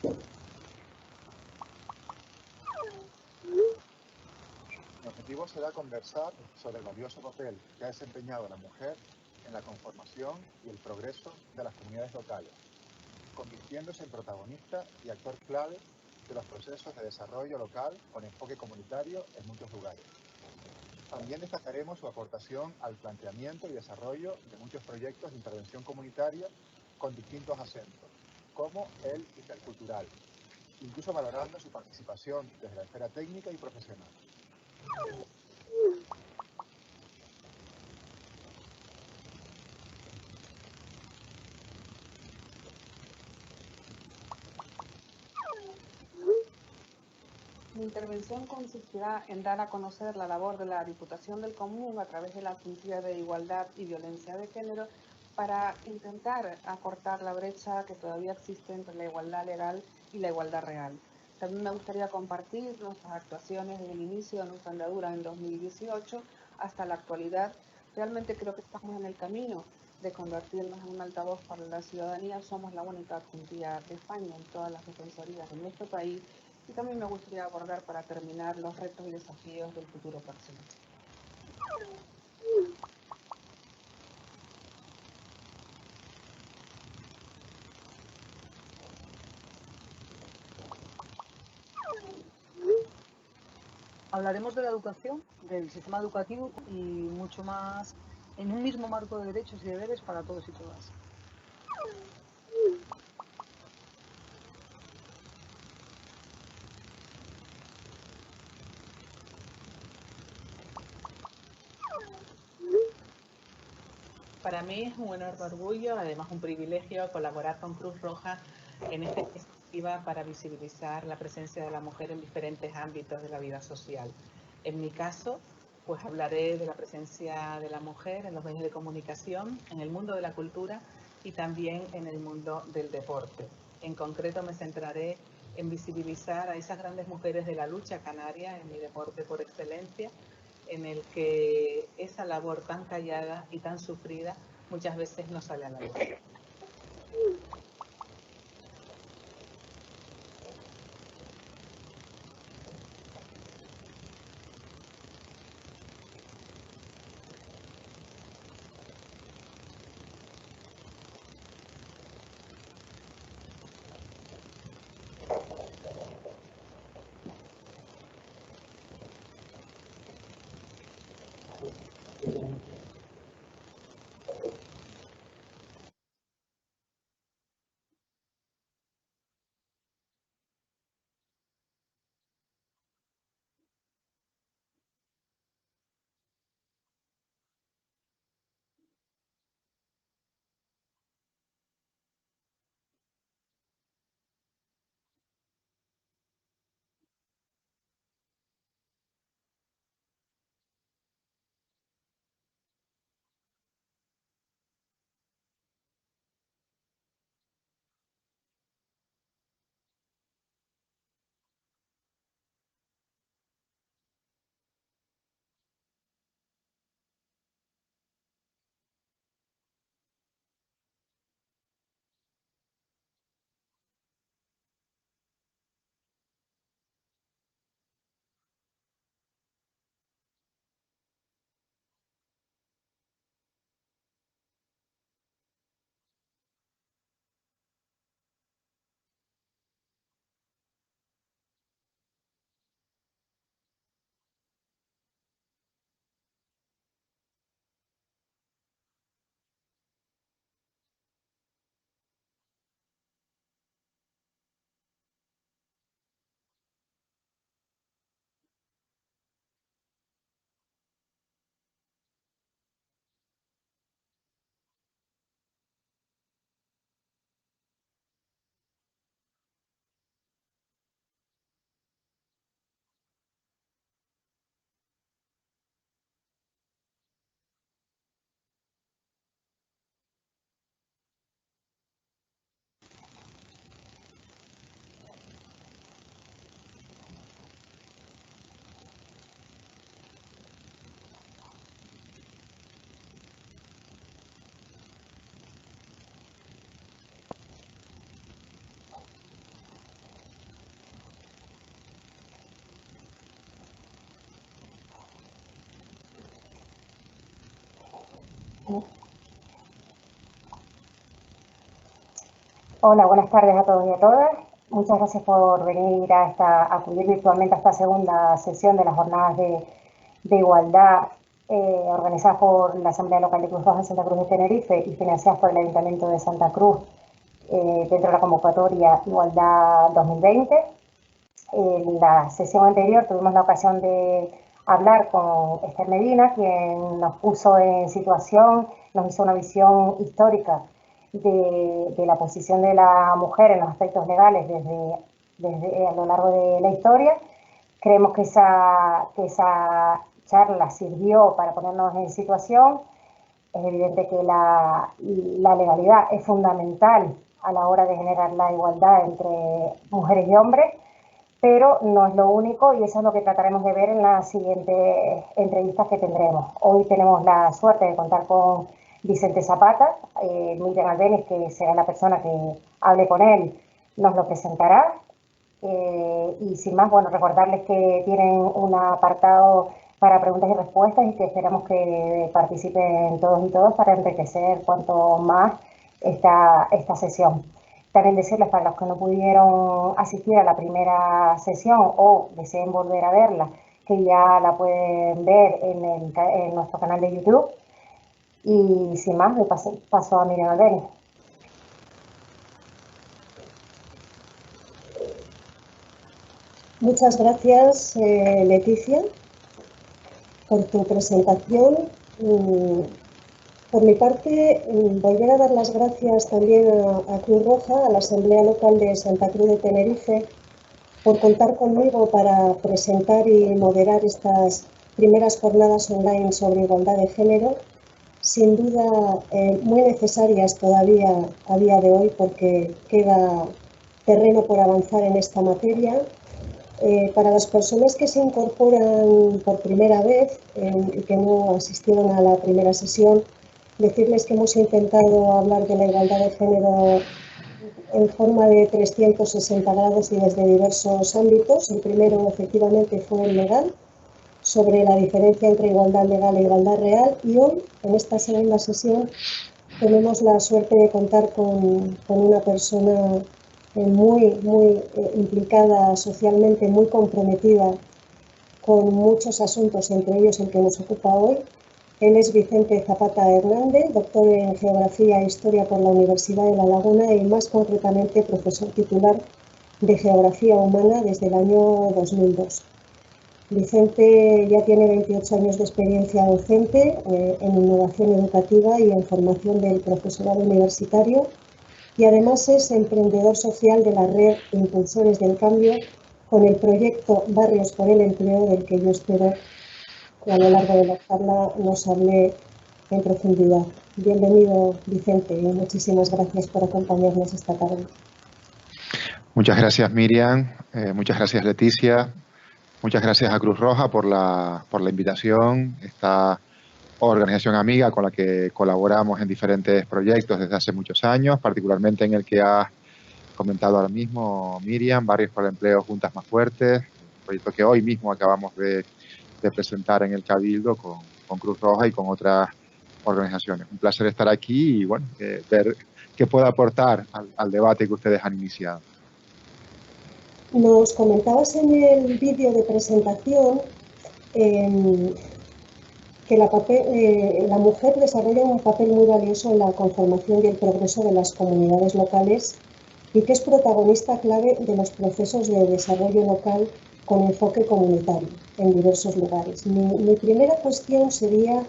Mi objetivo será conversar sobre el valioso papel que ha desempeñado la mujer en la conformación y el progreso de las comunidades locales, convirtiéndose en protagonista y actor clave de los procesos de desarrollo local con enfoque comunitario en muchos lugares. También destacaremos su aportación al planteamiento y desarrollo de muchos proyectos de intervención comunitaria con distintos acentos, como el intercultural, incluso valorando su participación desde la esfera técnica y profesional. Mi intervención consistirá en dar a conocer la labor de la Diputación del Común a través de la Agencia de Igualdad y Violencia de Género para intentar acortar la brecha que todavía existe entre la igualdad legal y la igualdad real. También me gustaría compartir nuestras actuaciones desde el inicio de nuestra andadura en 2018 hasta la actualidad. Realmente creo que estamos en el camino de convertirnos en un altavoz para la ciudadanía. Somos la única adjuntiva de España en todas las defensorías de nuestro país. Y también me gustaría abordar para terminar los retos y desafíos del futuro próximo. Hablaremos de la educación, del sistema educativo y mucho más en un mismo marco de derechos y deberes para todos y todas. Para mí es un enorme orgullo, además un privilegio, colaborar con Cruz Roja en esta iniciativa para visibilizar la presencia de la mujer en diferentes ámbitos de la vida social. En mi caso, pues hablaré de la presencia de la mujer en los medios de comunicación, en el mundo de la cultura y también en el mundo del deporte. En concreto me centraré en visibilizar a esas grandes mujeres de la lucha canaria, en mi deporte por excelencia, en el que esa labor tan callada y tan sufrida muchas veces no sale a la luz. Hola, buenas tardes a todos y a todas. Muchas gracias por venir a acudir virtualmente a esta segunda sesión de las jornadas de igualdad organizadas por la Asamblea Local de Cruz Roja en Santa Cruz de Tenerife y financiadas por el Ayuntamiento de Santa Cruz dentro de la convocatoria Igualdad 2020. En la sesión anterior tuvimos la ocasión de hablar con Esther Medina, quien nos puso en situación, nos hizo una visión histórica de la posición de la mujer en los aspectos legales desde a lo largo de la historia. Creemos que esa charla sirvió para ponernos en situación. Es evidente que la legalidad es fundamental a la hora de generar la igualdad entre mujeres y hombres, pero no es lo único y eso es lo que trataremos de ver en las siguientes entrevistas que tendremos. Hoy tenemos la suerte de contar con Vicente Zapata, Miriam Albéniz, que será la persona que hable con él, nos lo presentará. Y sin más, bueno, recordarles que tienen un apartado para preguntas y respuestas y que esperamos que participen todos y todas para enriquecer cuanto más esta sesión. También decirles para los que no pudieron asistir a la primera sesión o deseen volver a verla, que ya la pueden ver en nuestro canal de YouTube. Y sin más, le paso a Miriam Albéniz. Muchas gracias, Leticia, por tu presentación. Por mi parte, volver a dar las gracias también a Cruz Roja, a la Asamblea Local de Santa Cruz de Tenerife, por contar conmigo para presentar y moderar estas primeras jornadas online sobre igualdad de género, sin duda muy necesarias todavía a día de hoy porque queda terreno por avanzar en esta materia. Para las personas que se incorporan por primera vez y que no asistieron a la primera sesión, decirles que hemos intentado hablar de la igualdad de género en forma de 360 grados y desde diversos ámbitos. El primero, efectivamente, fue el legal, sobre la diferencia entre igualdad legal e igualdad real. Y hoy, en esta segunda sesión, tenemos la suerte de contar con una persona muy implicada socialmente, muy comprometida con muchos asuntos, entre ellos el que nos ocupa hoy. Él es Vicente Zapata Hernández, doctor en Geografía e Historia por la Universidad de La Laguna y más concretamente profesor titular de Geografía Humana desde el año 2002. Vicente ya tiene 28 años de experiencia docente en innovación educativa y en formación del profesorado universitario y además es emprendedor social de la red Impulsores del Cambio con el proyecto Barrios por el Empleo, del que yo espero que a lo largo de la charla nos hable en profundidad. Bienvenido, Vicente, y muchísimas gracias por acompañarnos esta tarde. Muchas gracias, Miriam. Muchas gracias, Leticia. Muchas gracias a Cruz Roja por la invitación. Esta organización amiga con la que colaboramos en diferentes proyectos desde hace muchos años, particularmente en el que ha comentado ahora mismo Miriam, Barrios por el Empleo, Juntas Más Fuertes, un proyecto que hoy mismo acabamos de presentar en el Cabildo con Cruz Roja y con otras organizaciones. Un placer estar aquí y bueno, ver qué puedo aportar al debate que ustedes han iniciado. Nos comentabas en el vídeo de presentación que la mujer desarrolla un papel muy valioso en la conformación y el progreso de las comunidades locales y que es protagonista clave de los procesos de desarrollo local con enfoque comunitario en diversos lugares. Mi primera cuestión sería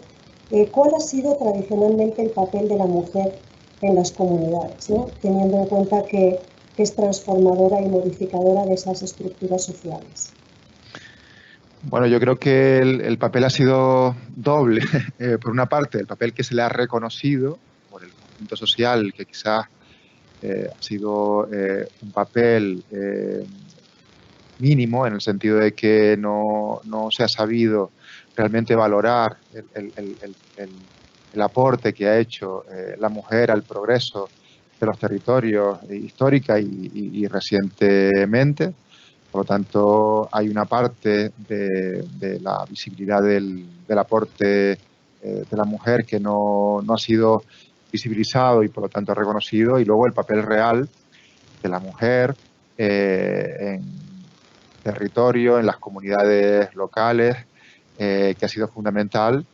¿cuál ha sido tradicionalmente el papel de la mujer en las comunidades, ¿no? Teniendo en cuenta que es transformadora y modificadora de esas estructuras sociales? Bueno, yo creo que el papel ha sido doble. Por una parte, el papel que se le ha reconocido por el conjunto social, que quizás ha sido un papel mínimo, en el sentido de que no se ha sabido realmente valorar el aporte que ha hecho la mujer al progreso de los territorios histórica y recientemente. Por lo tanto, hay una parte de la visibilidad del aporte de la mujer que no ha sido visibilizado y por lo tanto reconocido, y luego el papel real de la mujer en territorio, en las comunidades locales, que ha sido fundamental,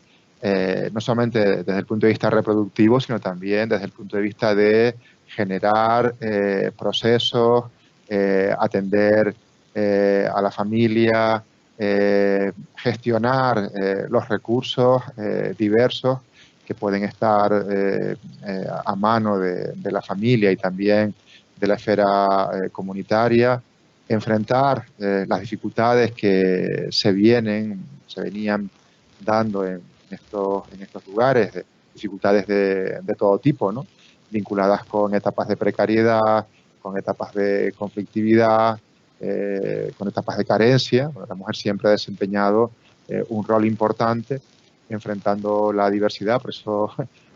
no solamente desde el punto de vista reproductivo, sino también desde el punto de vista de generar procesos, atender a la familia, gestionar los recursos diversos que pueden estar a mano de la familia y también de la esfera comunitaria, enfrentar las dificultades que se venían dando en estos lugares, dificultades de todo tipo, ¿no? Vinculadas con etapas de precariedad, con etapas de conflictividad, con etapas de carencia. Bueno, la mujer siempre ha desempeñado un rol importante enfrentando la diversidad, por eso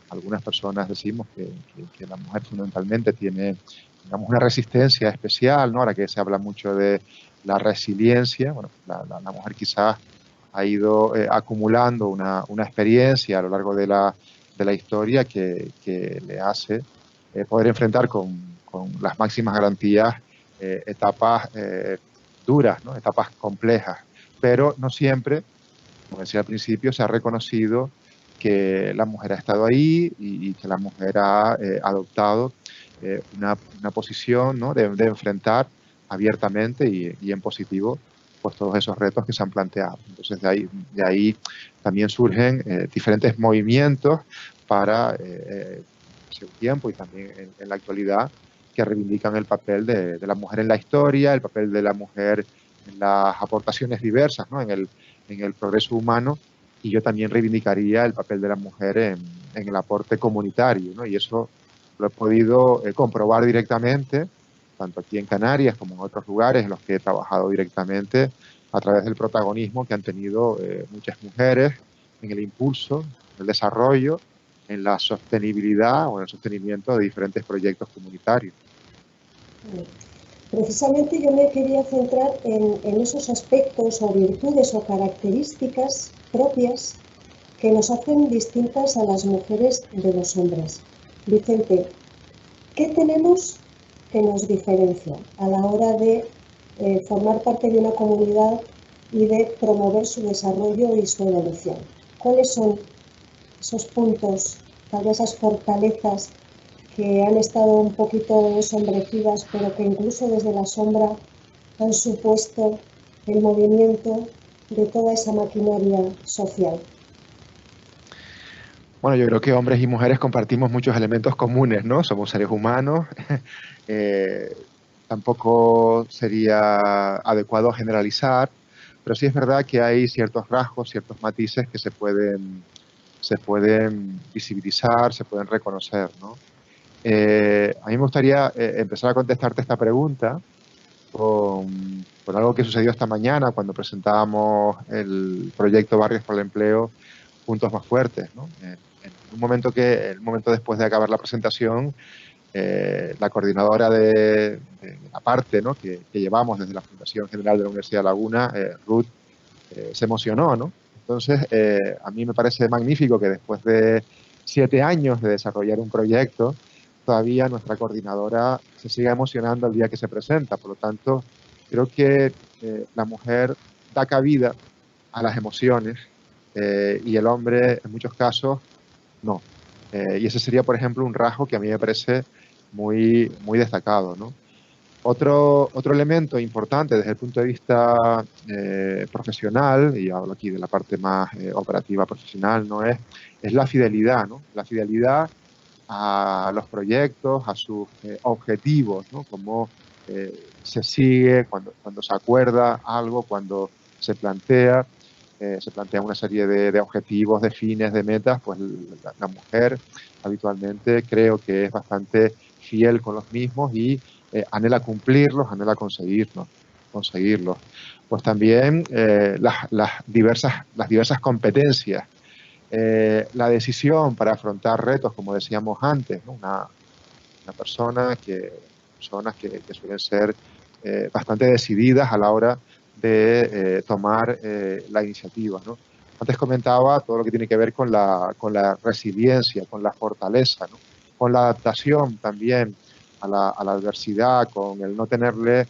algunas personas decimos que la mujer fundamentalmente tiene, digamos, una resistencia especial, ¿no? Ahora que se habla mucho de la resiliencia, bueno, la mujer quizás ha ido acumulando una experiencia a lo largo de la historia que le hace poder enfrentar con las máximas garantías etapas duras, ¿no? Etapas complejas, pero no siempre, como decía al principio, se ha reconocido que la mujer ha estado ahí y que la mujer ha adoptado una posición, ¿no? de enfrentar abiertamente y en positivo pues todos esos retos que se han planteado. Entonces de ahí también surgen diferentes movimientos para hace un tiempo y también en la actualidad que reivindican el papel de la mujer en la historia, el papel de la mujer en las aportaciones diversas, ¿no? en el progreso humano, y yo también reivindicaría el papel de la mujer en el aporte comunitario, ¿no? Y eso lo he podido comprobar directamente, tanto aquí en Canarias como en otros lugares en los que he trabajado directamente a través del protagonismo que han tenido muchas mujeres en el impulso, en el desarrollo, en la sostenibilidad o en el sostenimiento de diferentes proyectos comunitarios. Precisamente yo me quería centrar en esos aspectos o virtudes o características propias que nos hacen distintas a las mujeres de los hombres. Vicente, ¿qué tenemos que nos diferencia a la hora de formar parte de una comunidad y de promover su desarrollo y su evolución? ¿Cuáles son esos puntos, tal vez esas fortalezas que han estado un poquito ensombrecidas, pero que incluso desde la sombra han supuesto el movimiento de toda esa maquinaria social? Bueno, yo creo que hombres y mujeres compartimos muchos elementos comunes, ¿no? Somos seres humanos. Tampoco sería adecuado generalizar, pero sí es verdad que hay ciertos rasgos, ciertos matices que se pueden visibilizar, se pueden reconocer, ¿no? A mí me gustaría empezar a contestarte esta pregunta con algo que sucedió esta mañana cuando presentábamos el proyecto Barrios por el Empleo Juntos Más Fuertes, ¿no? En un momento después de acabar la presentación, la coordinadora de la parte, ¿no? que llevamos desde la Fundación General de la Universidad de Laguna, Ruth, se emocionó, ¿no? Entonces, a mí me parece magnífico que después de 7 años de desarrollar un proyecto, todavía nuestra coordinadora se siga emocionando el día que se presenta. Por lo tanto, creo que la mujer da cabida a las emociones y el hombre, en muchos casos, no. Y ese sería, por ejemplo, un rasgo que a mí me parece muy, muy destacado, ¿no? Otro elemento importante desde el punto de vista profesional, y hablo aquí de la parte más operativa profesional, ¿no? es la fidelidad, ¿no? La fidelidad a los proyectos, a sus objetivos, ¿no? Cómo se sigue, cuando se acuerda algo, cuando se plantea una serie de objetivos, de fines, de metas, pues la mujer habitualmente creo que es bastante fiel con los mismos y anhela cumplirlos, anhela conseguirlos. Pues también las diversas competencias, la decisión para afrontar retos, como decíamos antes, ¿no? Personas que suelen ser bastante decididas a la hora de tomar la iniciativa, ¿no? Antes comentaba todo lo que tiene que ver con la resiliencia, con la fortaleza, ¿no? Con la adaptación también a la adversidad, con el no tenerle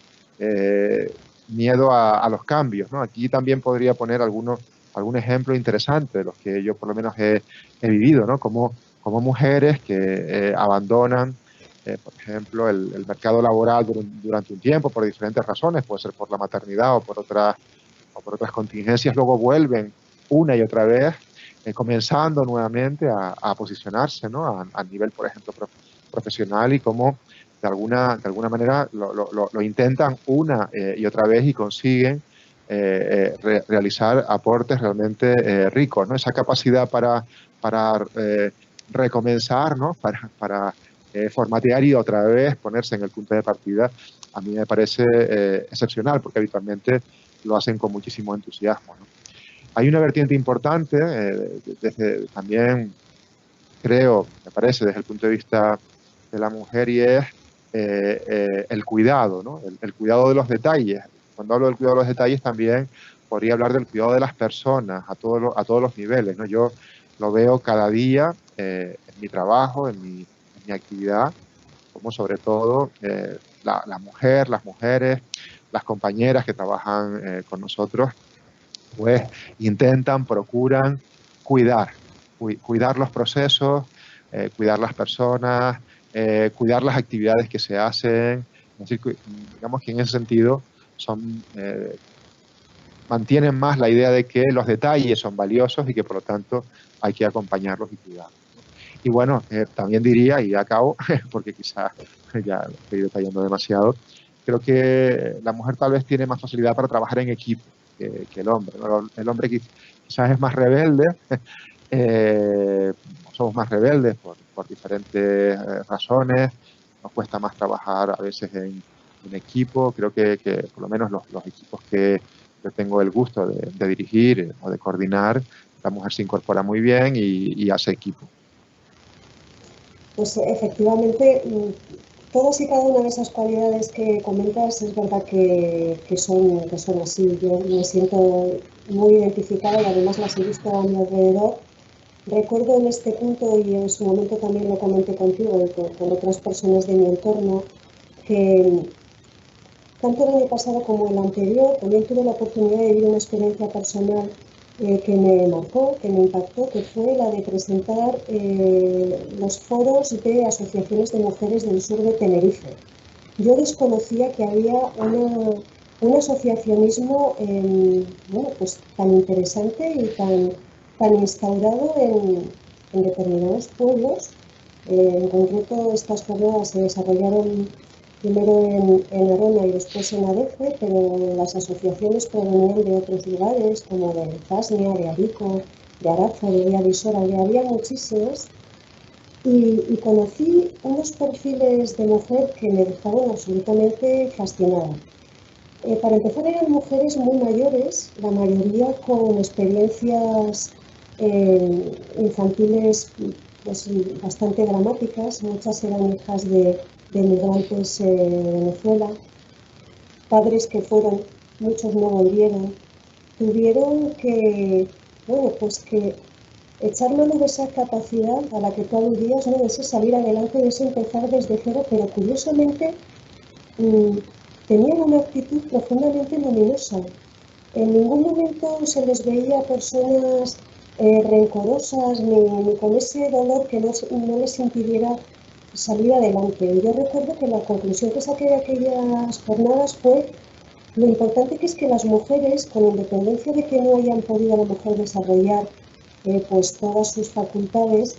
miedo a los cambios, ¿no? Aquí también podría poner algún ejemplo interesante de los que yo por lo menos he vivido, ¿no? Como mujeres que abandonan, por ejemplo, el mercado laboral durante un tiempo por diferentes razones, puede ser por la maternidad o por otras contingencias, luego vuelven una y otra vez, comenzando nuevamente a posicionarse, ¿no? A nivel, por ejemplo, profesional, y cómo de alguna manera lo intentan una y otra vez y consiguen realizar aportes realmente ricos, ¿no? Esa capacidad para recomenzar, ¿no? Para formatear y otra vez ponerse en el punto de partida, a mí me parece excepcional, porque habitualmente lo hacen con muchísimo entusiasmo, ¿no? Hay una vertiente importante, también creo, me parece, desde el punto de vista de la mujer, y es el cuidado, ¿no? El cuidado de los detalles. Cuando hablo del cuidado de los detalles también podría hablar del cuidado de las personas a todos los niveles, ¿no? Yo lo veo cada día en mi trabajo, en mi actividad, como sobre todo la mujer, las mujeres, las compañeras que trabajan con nosotros, pues procuran cuidar los procesos, cuidar las personas, cuidar las actividades que se hacen. Es decir, digamos que en ese sentido mantienen más la idea de que los detalles son valiosos y que por lo tanto hay que acompañarlos y cuidarlos. Y bueno, también diría, y acabo, porque quizás ya estoy detallando demasiado, creo que la mujer tal vez tiene más facilidad para trabajar en equipo que el hombre, ¿no? El hombre quizás es más rebelde, somos más rebeldes por diferentes razones, nos cuesta más trabajar a veces en equipo. Creo que por lo menos los equipos que yo tengo el gusto de dirigir o de coordinar, la mujer se incorpora muy bien y hace equipo. Pues efectivamente, todas y cada una de esas cualidades que comentas es verdad que son así. Yo me siento muy identificada y además las he visto a mi alrededor. Recuerdo en este punto, y en su momento también lo comenté contigo y con otras personas de mi entorno, que tanto el año pasado como el anterior también tuve la oportunidad de vivir una experiencia personal que me marcó, que me impactó, que fue la de presentar los foros de asociaciones de mujeres del sur de Tenerife. Yo desconocía que había un asociacionismo bueno, pues tan interesante y tan instaurado en determinados pueblos. En concreto, estas jornadas se desarrollaron primero en Arona y después en Adeje, pero las asociaciones provenían de otros lugares, como de Zasnia, de Arico, de Arazo, de Avisora, había muchísimas. Y conocí unos perfiles de mujer que me dejaron absolutamente fascinada. Para empezar, eran mujeres muy mayores, la mayoría con experiencias infantiles pues, bastante dramáticas. Muchas eran hijas de migrantes de Venezuela, padres que fueron, muchos no volvieron, tuvieron que, bueno, pues que echar mano de esa capacidad a la que tú aludías, ¿no? De ese salir adelante, de ese empezar desde cero, pero curiosamente tenían una actitud profundamente luminosa. En ningún momento se les veía personas rencorosas ni con ese dolor que no les impidiera salir adelante. Yo recuerdo que la conclusión que saqué de aquellas jornadas fue lo importante que es que las mujeres, con independencia de que no hayan podido a lo mejor desarrollar pues todas sus facultades,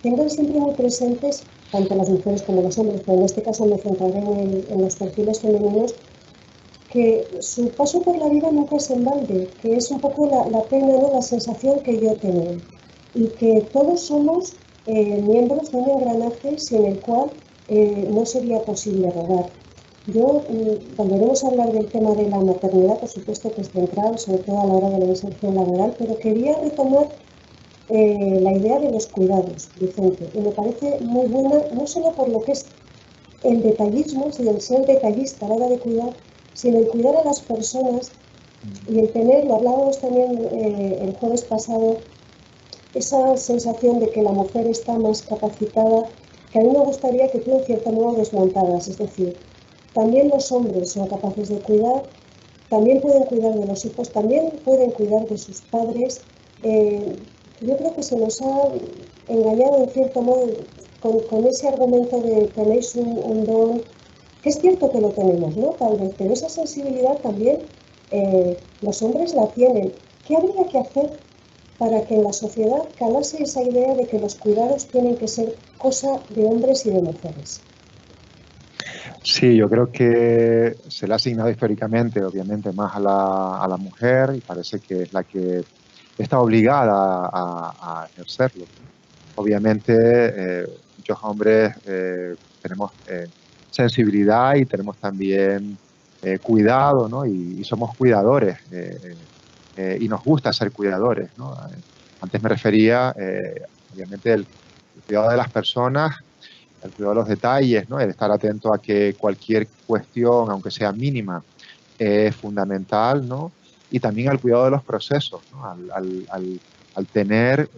tengan siempre muy presentes tanto las mujeres como los hombres, pero en este caso me centraré en los perfiles femeninos, que su paso por la vida nunca es en balde, que es un poco la pena, ¿no? La sensación que yo tenía, y que todos somos miembros de un engranaje sin el cual no sería posible rodar. Volveremos a hablar del tema de la maternidad, por supuesto que es central, sobre todo a la hora de la inserción laboral, pero quería retomar la idea de los cuidados, Vicente, y me parece muy buena, no solo por lo que es el detallismo, el ser detallista a la hora de cuidar, sino el cuidar a las personas Y el tener, lo hablábamos también el jueves pasado, esa sensación de que la mujer está más capacitada, que a mí me gustaría que tú en cierto modo desmontaras. Es decir, también los hombres son capaces de cuidar, también pueden cuidar de los hijos, también pueden cuidar de sus padres. Yo creo que se nos ha engañado en cierto modo con ese argumento de tenéis un don, que es cierto que lo tenemos, ¿no? Tal vez, pero esa sensibilidad también los hombres la tienen. ¿Qué habría que hacer para que en la sociedad calase esa idea de que los cuidados tienen que ser cosa de hombres y de mujeres? Sí, yo creo que se le ha asignado históricamente, obviamente, más a la mujer y parece que es la que está obligada a ejercerlo. Obviamente, muchos hombres tenemos sensibilidad y tenemos también cuidado, ¿no? Y somos cuidadores y nos gusta ser cuidadores, ¿no? Antes me refería, obviamente, el cuidado de las personas, el cuidado de los detalles, ¿no? El estar atento a que cualquier cuestión, aunque sea mínima, es fundamental, ¿no? Y también al cuidado de los procesos, ¿no? Al tener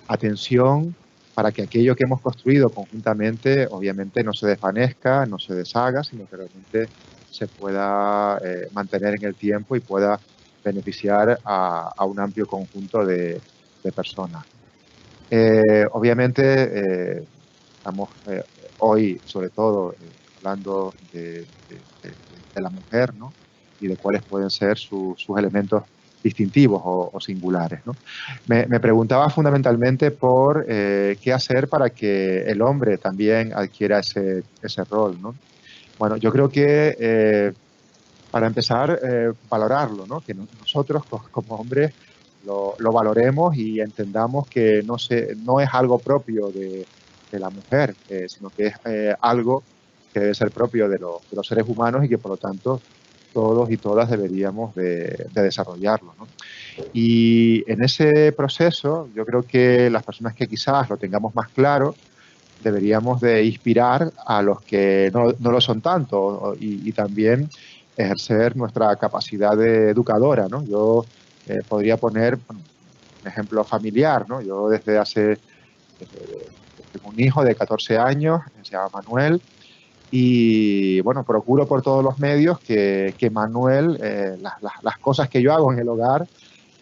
atención para que aquello que hemos construido conjuntamente, obviamente, no se desvanezca, no se deshaga, sino que realmente se pueda mantener en el tiempo y pueda beneficiar a un amplio conjunto de personas. Obviamente, estamos hoy, sobre todo, hablando de la mujer, ¿no? Y de cuáles pueden ser sus elementos distintivos o singulares, ¿no? Me preguntaba fundamentalmente por qué hacer para que el hombre también adquiera ese rol, ¿no? Bueno, yo creo que para empezar, valorarlo, ¿no? Que nosotros como hombres lo valoremos y entendamos que no es algo propio de la mujer, sino que es algo que debe ser propio de los seres humanos y que por lo tanto todos y todas deberíamos de desarrollarlo, ¿no? Y en ese proceso yo creo que las personas que quizás lo tengamos más claro deberíamos de inspirar a los que no lo son tanto y también ejercer nuestra capacidad de educadora, ¿no? Yo podría poner un ejemplo familiar, ¿no? Yo tengo un hijo de 14 años, se llama Manuel, y bueno, procuro por todos los medios que Manuel, las cosas que yo hago en el hogar,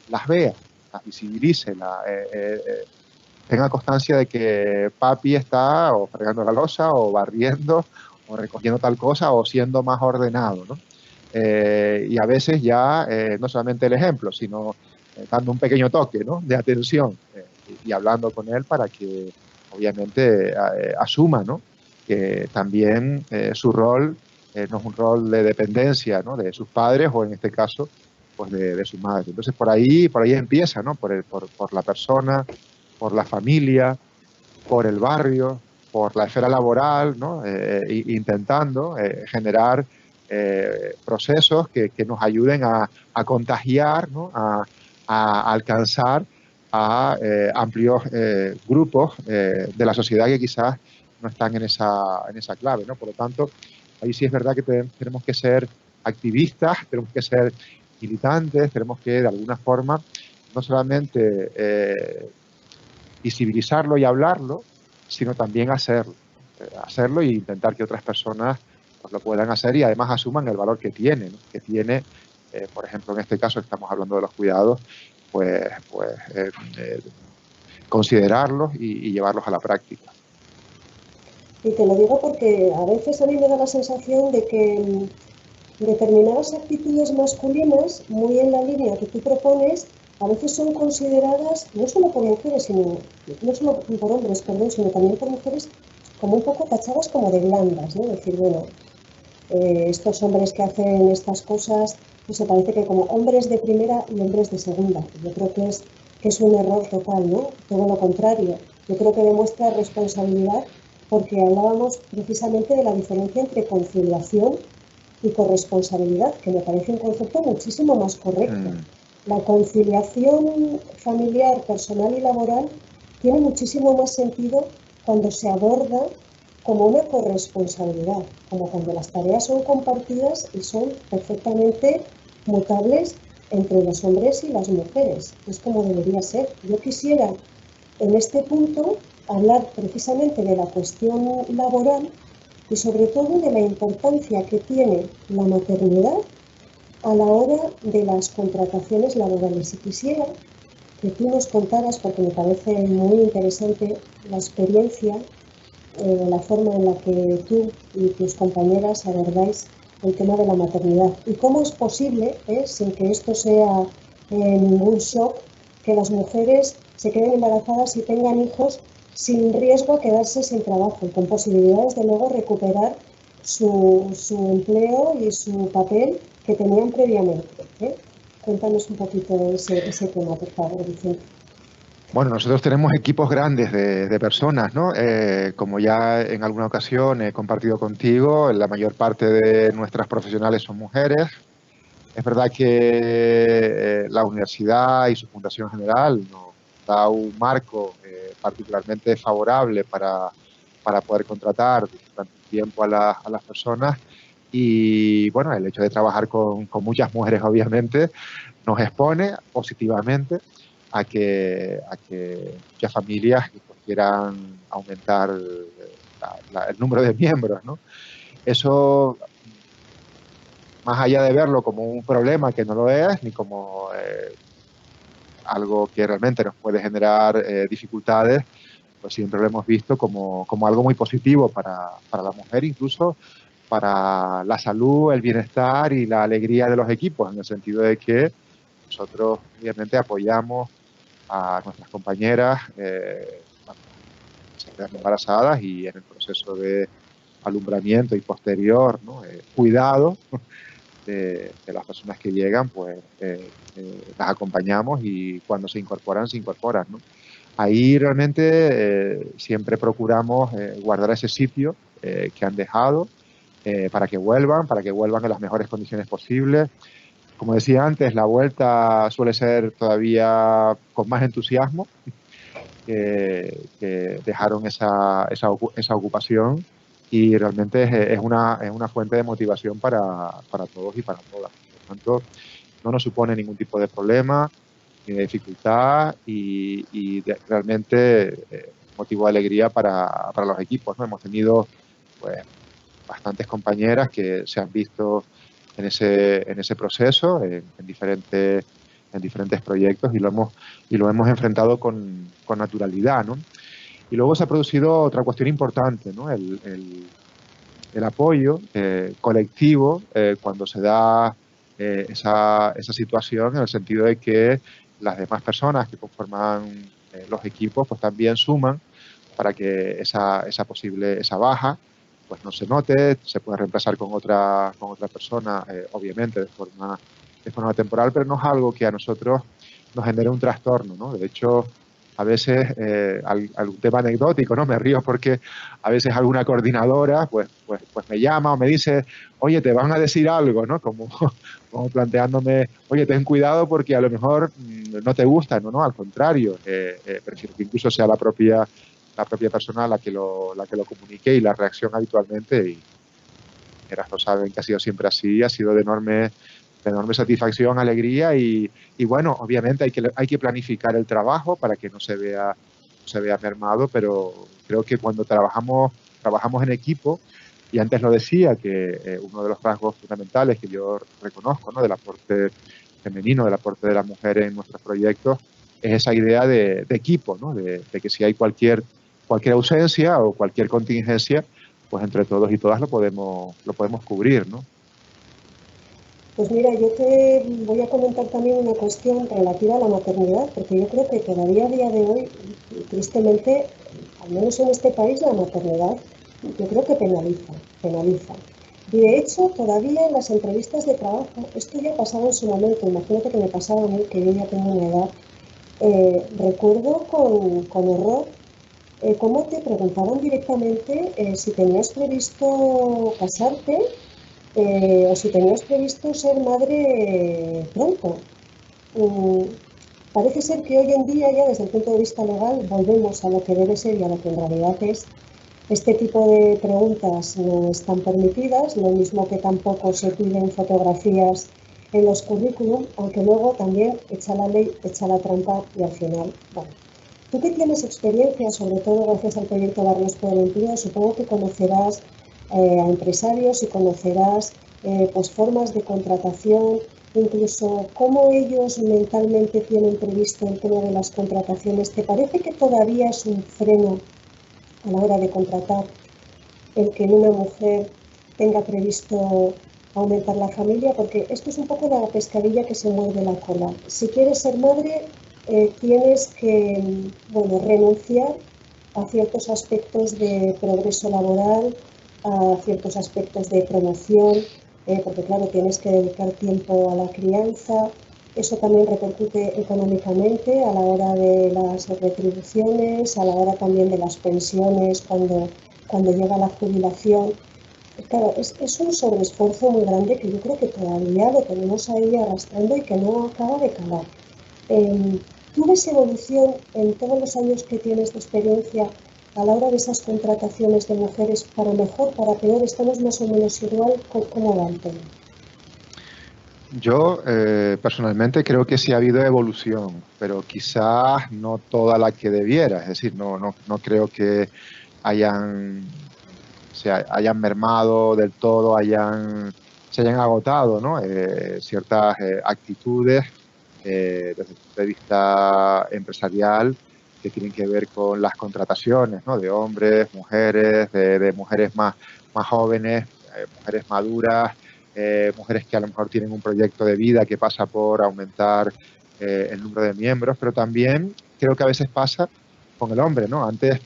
las vea, las visibilice, tenga constancia de que papi está o fregando la loza o barriendo o recogiendo tal cosa o siendo más ordenado, ¿no? Y a veces ya no solamente el ejemplo, sino dando un pequeño toque, ¿no? De atención y hablando con él para que obviamente asuma, ¿no? Que también su rol no es un rol de dependencia, ¿no? De sus padres o en este caso pues de su madre. Entonces por ahí empieza, ¿no? Por la persona, por la familia, por el barrio, por la esfera laboral, ¿no? Intentando generar procesos que nos ayuden a contagiar, ¿no? A alcanzar a amplios grupos de la sociedad que quizás no están en esa clave, ¿no? Por lo tanto, ahí sí es verdad que tenemos que ser activistas, tenemos que ser militantes, tenemos que de alguna forma no solamente visibilizarlo y hablarlo, sino también hacerlo e intentar que otras personas pues, lo puedan hacer y además asuman el valor que tiene, ¿no? Que tiene, por ejemplo, en este caso estamos hablando de los cuidados, pues considerarlos y llevarlos a la práctica. Y te lo digo porque a veces a mí me da la sensación de que determinadas actitudes masculinas, muy en la línea que tú propones, a veces son consideradas, no solo por mujeres, no solo por hombres, perdón, sino también por mujeres, como un poco tachadas como de blandas, ¿no? Decir, bueno, estos hombres que hacen estas cosas, pues se parece que como hombres de primera y hombres de segunda. Yo creo que es un error total, ¿no? Todo lo contrario. Yo creo que demuestra responsabilidad porque hablábamos precisamente de la diferencia entre conciliación y corresponsabilidad, que me parece un concepto muchísimo más correcto. La conciliación familiar, personal y laboral tiene muchísimo más sentido cuando se aborda como una corresponsabilidad, como cuando las tareas son compartidas y son perfectamente mutables entre los hombres y las mujeres. Es como debería ser. Yo quisiera, en este punto, hablar precisamente de la cuestión laboral y sobre todo de la importancia que tiene la maternidad a la hora de las contrataciones laborales. Y quisiera que tú nos contaras, porque me parece muy interesante la experiencia, la forma en la que tú y tus compañeras abordáis el tema de la maternidad y cómo es posible, sin que esto sea ningún shock, que las mujeres se queden embarazadas y tengan hijos sin riesgo a quedarse sin trabajo y con posibilidades de luego recuperar su empleo y su papel que tenían previamente. Cuéntanos un poquito de ese tema, por favor, Vicente. Bueno, nosotros tenemos equipos grandes de personas, ¿no? Como ya en alguna ocasión he compartido contigo, la mayor parte de nuestras profesionales son mujeres. Es verdad que la universidad y su fundación general nos da un marco particularmente favorable para poder contratar durante un tiempo a las personas. Y bueno, el hecho de trabajar con muchas mujeres obviamente nos expone positivamente a que muchas familias pues, quieran aumentar el número de miembros, ¿no? Eso, más allá de verlo como un problema que no lo es, ni como algo que realmente nos puede generar dificultades, pues siempre lo hemos visto como algo muy positivo para la mujer, incluso para la salud, el bienestar y la alegría de los equipos, en el sentido de que nosotros obviamente apoyamos a nuestras compañeras cuando se quedan embarazadas y en el proceso de alumbramiento y posterior, ¿no? Cuidado de las personas que llegan, pues las acompañamos y cuando se incorporan, ¿no? Ahí realmente siempre procuramos guardar ese sitio que han dejado para que vuelvan en las mejores condiciones posibles. Como decía antes, la vuelta suele ser todavía con más entusiasmo que dejaron esa ocupación y realmente es una fuente de motivación para todos y para todas. Por tanto, no nos supone ningún tipo de problema ni de dificultad y realmente motivo de alegría para los equipos, ¿no? Hemos tenido pues, bastantes compañeras que se han visto en ese proceso, en diferentes proyectos y lo hemos enfrentado con naturalidad, ¿no? Y luego se ha producido otra cuestión importante, ¿no? El apoyo colectivo cuando se da esa situación, en el sentido de que las demás personas que conforman los equipos pues también suman para que esa baja pues no se note, se puede reemplazar con otra persona, obviamente de forma temporal, pero no es algo que a nosotros nos genere un trastorno, ¿no? De hecho, a veces, algún tema anecdótico, ¿no? Me río porque a veces alguna coordinadora pues me llama o me dice, oye, te van a decir algo, ¿no? Como planteándome, oye, ten cuidado porque a lo mejor no te gusta, ¿no? Al contrario, prefiero que incluso sea la propia persona la que lo comunique y la reacción habitualmente, y lo saben que ha sido siempre así, ha sido de enorme satisfacción, alegría y bueno, obviamente hay que planificar el trabajo para que no se vea mermado, pero creo que cuando trabajamos en equipo, y antes lo decía, que uno de los rasgos fundamentales que yo reconozco, ¿no? Del aporte femenino, del aporte de la mujer en nuestros proyectos, es esa idea de equipo, ¿no? De que si hay cualquier ausencia o cualquier contingencia, pues entre todos y todas lo podemos cubrir, ¿no? Pues mira, yo te voy a comentar también una cuestión relativa a la maternidad, porque yo creo que todavía a día de hoy, tristemente, al menos en este país, la maternidad yo creo que penaliza. Y de hecho, todavía en las entrevistas de trabajo, esto ya pasaba en su momento, imagínate que me pasaba a mí, que yo ya tengo una edad, recuerdo con horror cómo te preguntaban directamente si tenías previsto casarte o si tenías previsto ser madre pronto. Parece ser que hoy en día ya desde el punto de vista legal volvemos a lo que debe ser y a lo que en realidad es. Este tipo de preguntas no están permitidas, lo mismo que tampoco se piden fotografías en los currículum, aunque luego también echa la ley, echa la trampa y al final, bueno. Tú que tienes experiencia, sobre todo gracias al proyecto Barrios por el Empleo, supongo que conocerás a empresarios y conocerás pues formas de contratación, incluso cómo ellos mentalmente tienen previsto el tema de las contrataciones. ¿Te parece que todavía es un freno a la hora de contratar el que una mujer tenga previsto aumentar la familia? Porque esto es un poco la pescadilla que se muerde la cola. Si quieres ser madre, tienes que renunciar a ciertos aspectos de progreso laboral, a ciertos aspectos de promoción, porque claro, tienes que dedicar tiempo a la crianza. Eso también repercute económicamente a la hora de las retribuciones, a la hora también de las pensiones cuando llega la jubilación. Claro, es un sobreesfuerzo muy grande que yo creo que todavía lo tenemos ahí arrastrando y que no acaba de calar. ¿Tú ves evolución en todos los años que tienes de experiencia a la hora de esas contrataciones de mujeres, para mejor, para peor? ¿Estamos más o menos igual? ¿Cómo va el tema? Yo personalmente creo que sí ha habido evolución, pero quizás no toda la que debiera. Es decir, no creo que hayan mermado del todo, se hayan agotado, ¿no? Ciertas actitudes desde el punto de vista empresarial que tienen que ver con las contrataciones, ¿no? De hombres, mujeres, de mujeres más jóvenes, mujeres maduras, mujeres que a lo mejor tienen un proyecto de vida que pasa por aumentar el número de miembros, pero también creo que a veces pasa con el hombre, ¿no? Antes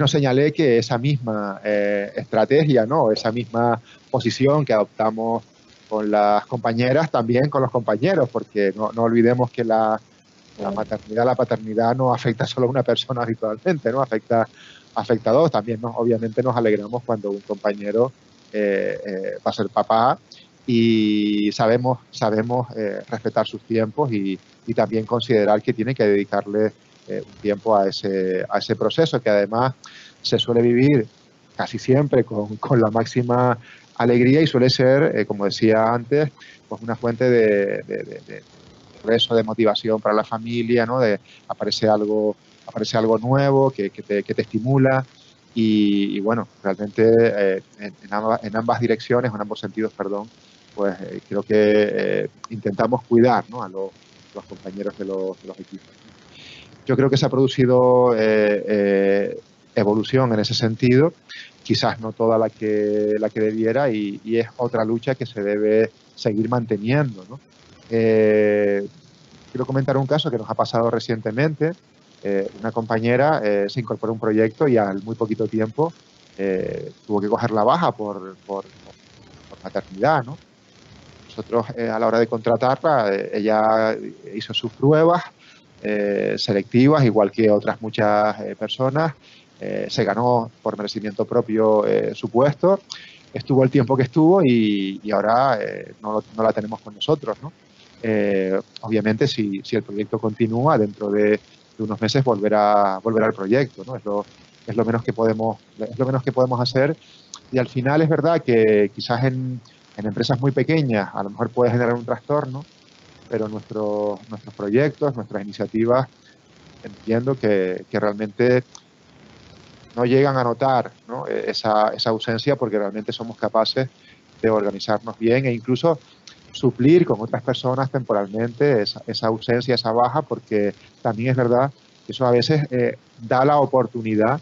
no señalé que esa misma estrategia, ¿no? Esa misma posición que adoptamos con las compañeras, también con los compañeros, porque no olvidemos que la maternidad, la paternidad no afecta solo a una persona habitualmente, ¿no? Afecta a dos. También obviamente nos alegramos cuando un compañero va a ser papá, y sabemos respetar sus tiempos y también considerar que tiene que dedicarle un tiempo a ese proceso, que además se suele vivir casi siempre con la máxima alegría y suele ser, como decía antes, pues una fuente de progreso, de motivación para la familia, ¿no? Aparece algo nuevo que te estimula y bueno, realmente en ambas direcciones, en ambos sentidos, perdón, pues creo que intentamos cuidar, ¿no? a los compañeros de los equipos. Yo creo que se ha producido evolución en ese sentido, quizás no toda la que debiera, y es otra lucha que se debe seguir manteniendo, ¿no? Quiero comentar un caso que nos ha pasado recientemente. Una compañera se incorporó a un proyecto y al muy poquito tiempo tuvo que coger la baja por maternidad, ¿no? Nosotros a la hora de contratarla, ella hizo sus pruebas selectivas, igual que otras muchas personas, se ganó por merecimiento propio su puesto, estuvo el tiempo que estuvo y ahora no la tenemos con nosotros, ¿no? Obviamente si el proyecto continúa, dentro de unos meses volverá al proyecto, ¿no? Es lo menos que podemos hacer, y al final es verdad que quizás en empresas muy pequeñas a lo mejor puede generar un trastorno, pero nuestros proyectos, nuestras iniciativas, entiendo que realmente no llegan a notar, ¿no? esa ausencia, porque realmente somos capaces de organizarnos bien e incluso suplir con otras personas temporalmente esa ausencia, esa baja, porque también es verdad que eso a veces da la oportunidad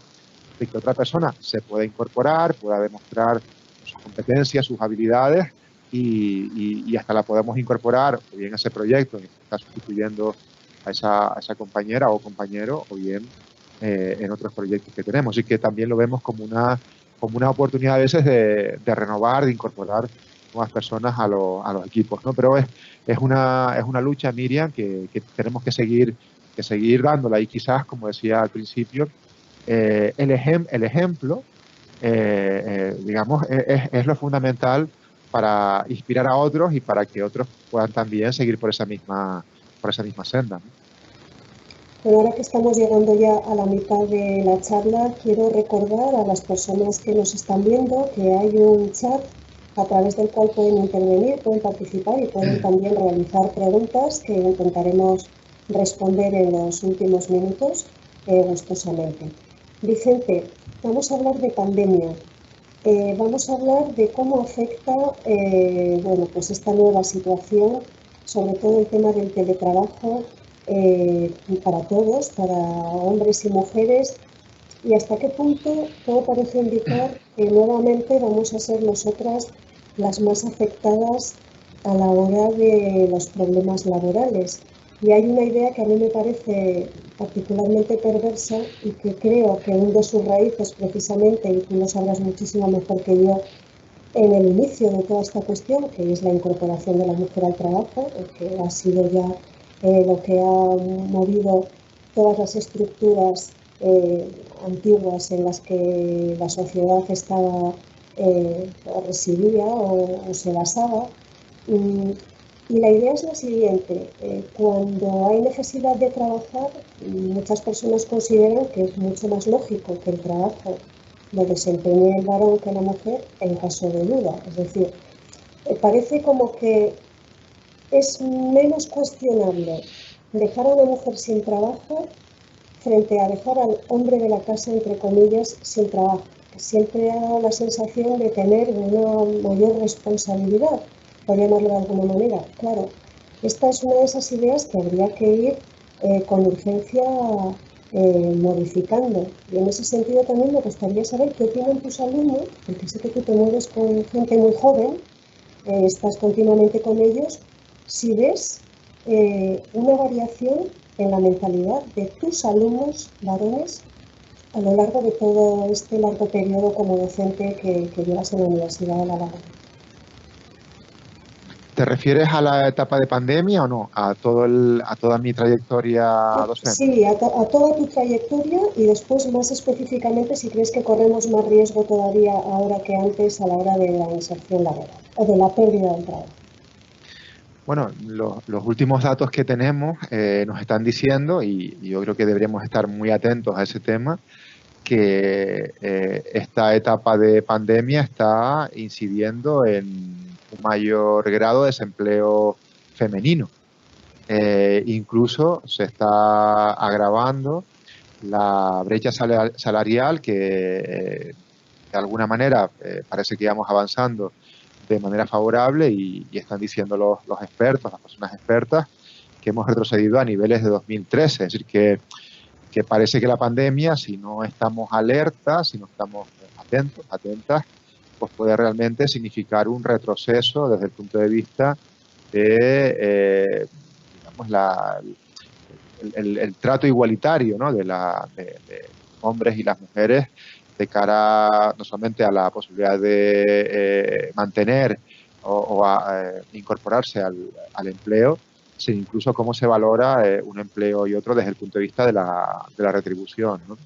de que otra persona se pueda incorporar, pueda demostrar sus competencias, sus habilidades, y hasta la podemos incorporar o bien a ese proyecto, que está sustituyendo a esa compañera o compañero, o bien en otros proyectos que tenemos, y que también lo vemos como una oportunidad a veces de renovar, de incorporar nuevas personas a los equipos, ¿no? Pero es una lucha, Miriam, que tenemos que seguir dándola, y quizás, como decía al principio, el ejemplo, digamos, es lo fundamental para inspirar a otros y para que otros puedan también seguir por esa misma senda, ¿no? Bueno, ahora que estamos llegando ya a la mitad de la charla, quiero recordar a las personas que nos están viendo que hay un chat a través del cual pueden intervenir, pueden participar y pueden también realizar preguntas que intentaremos responder en los últimos minutos gustosamente. Vicente, vamos a hablar de pandemia. Vamos a hablar de cómo afecta bueno, pues esta nueva situación, sobre todo el tema del teletrabajo para todos, para hombres y mujeres, y hasta qué punto todo parece indicar que nuevamente vamos a ser nosotras las más afectadas a la hora de los problemas laborales. Y hay una idea que a mí me parece particularmente perversa y que creo que hunde sus raíces precisamente, y tú lo sabrás muchísimo mejor que yo, en el inicio de toda esta cuestión, que es la incorporación de la mujer al trabajo, que ha sido ya lo que ha movido todas las estructuras antiguas en las que la sociedad estaba o residía o se basaba. Y la idea es la siguiente: cuando hay necesidad de trabajar, muchas personas consideran que es mucho más lógico que el trabajo lo desempeñe el varón que la mujer en caso de duda. Es decir, parece como que es menos cuestionable dejar a una mujer sin trabajo frente a dejar al hombre de la casa, entre comillas, sin trabajo, que siempre ha dado la sensación de tener una mayor responsabilidad, por llamarlo de alguna manera. Claro, esta es una de esas ideas que habría que ir con urgencia modificando. Y en ese sentido también me gustaría saber qué opinan tus alumnos, porque sé que tú te mueves con gente muy joven, estás continuamente con ellos, si ves una variación en la mentalidad de tus alumnos varones a lo largo de todo este largo periodo como docente que llevas en la Universidad de La Laguna. ¿Te refieres a la etapa de pandemia o no? ¿A toda mi trayectoria docente? Sí, a toda tu trayectoria, y después más específicamente si crees que corremos más riesgo todavía ahora que antes a la hora de la inserción laboral o de la pérdida del trabajo. Bueno, los últimos datos que tenemos nos están diciendo, y yo creo que deberíamos estar muy atentos a ese tema, que esta etapa de pandemia está incidiendo en un mayor grado de desempleo femenino. Incluso se está agravando la brecha salarial que de alguna manera parece que íbamos avanzando de manera favorable y están diciendo los expertos, las personas expertas, que hemos retrocedido a niveles de 2013. Es decir, que parece que la pandemia, si no estamos alertas, si no estamos atentas, pues puede realmente significar un retroceso desde el punto de vista de, digamos, el trato igualitario, ¿no?, de hombres y las mujeres de cara no solamente a la posibilidad de mantener o a incorporarse al empleo, sino incluso cómo se valora un empleo y otro desde el punto de vista de la retribución, ¿no?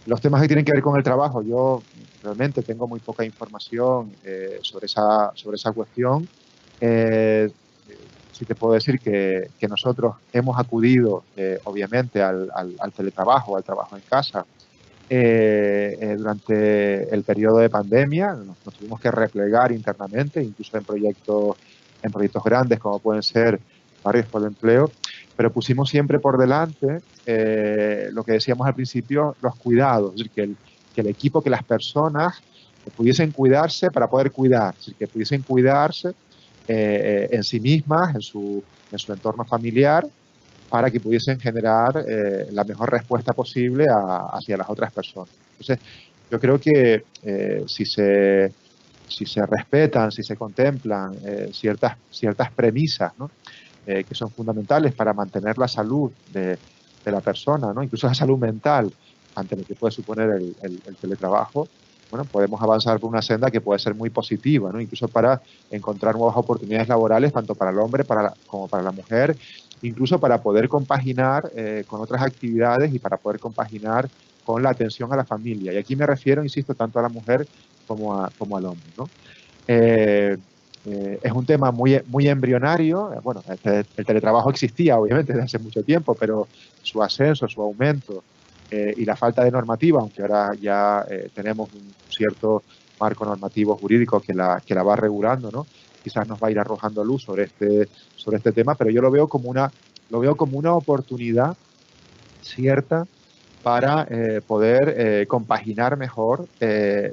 Los temas que tienen que ver con el trabajo, yo realmente tengo muy poca información sobre esa cuestión. Sí te puedo decir que nosotros hemos acudido, obviamente, al teletrabajo, al trabajo en casa, durante el periodo de pandemia. Nos tuvimos que replegar internamente, incluso en proyectos grandes como pueden ser Barrios por el Empleo, pero pusimos siempre por delante lo que decíamos al principio, los cuidados, es decir, que el equipo, que las personas pudiesen cuidarse para poder cuidar, es decir, que pudiesen cuidarse en sí mismas, en su entorno familiar, para que pudiesen generar la mejor respuesta posible hacia las otras personas. Entonces, yo creo que si se respetan, si se contemplan ciertas premisas, ¿no?, que son fundamentales para mantener la salud de la persona, ¿no?, incluso la salud mental, ante lo que puede suponer el teletrabajo, bueno, podemos avanzar por una senda que puede ser muy positiva, ¿no?, incluso para encontrar nuevas oportunidades laborales, tanto para el hombre como para la mujer, incluso para poder compaginar con otras actividades y para poder compaginar con la atención a la familia. Y aquí me refiero, insisto, tanto a la mujer como al hombre, ¿no? Es un tema muy embrionario. Bueno, el teletrabajo existía, obviamente, desde hace mucho tiempo, pero su ascenso, su aumento y la falta de normativa, aunque ahora ya tenemos un cierto marco normativo jurídico que la va regulando, ¿no? Quizás nos va a ir arrojando luz sobre este tema, pero yo lo veo como una oportunidad cierta para poder compaginar mejor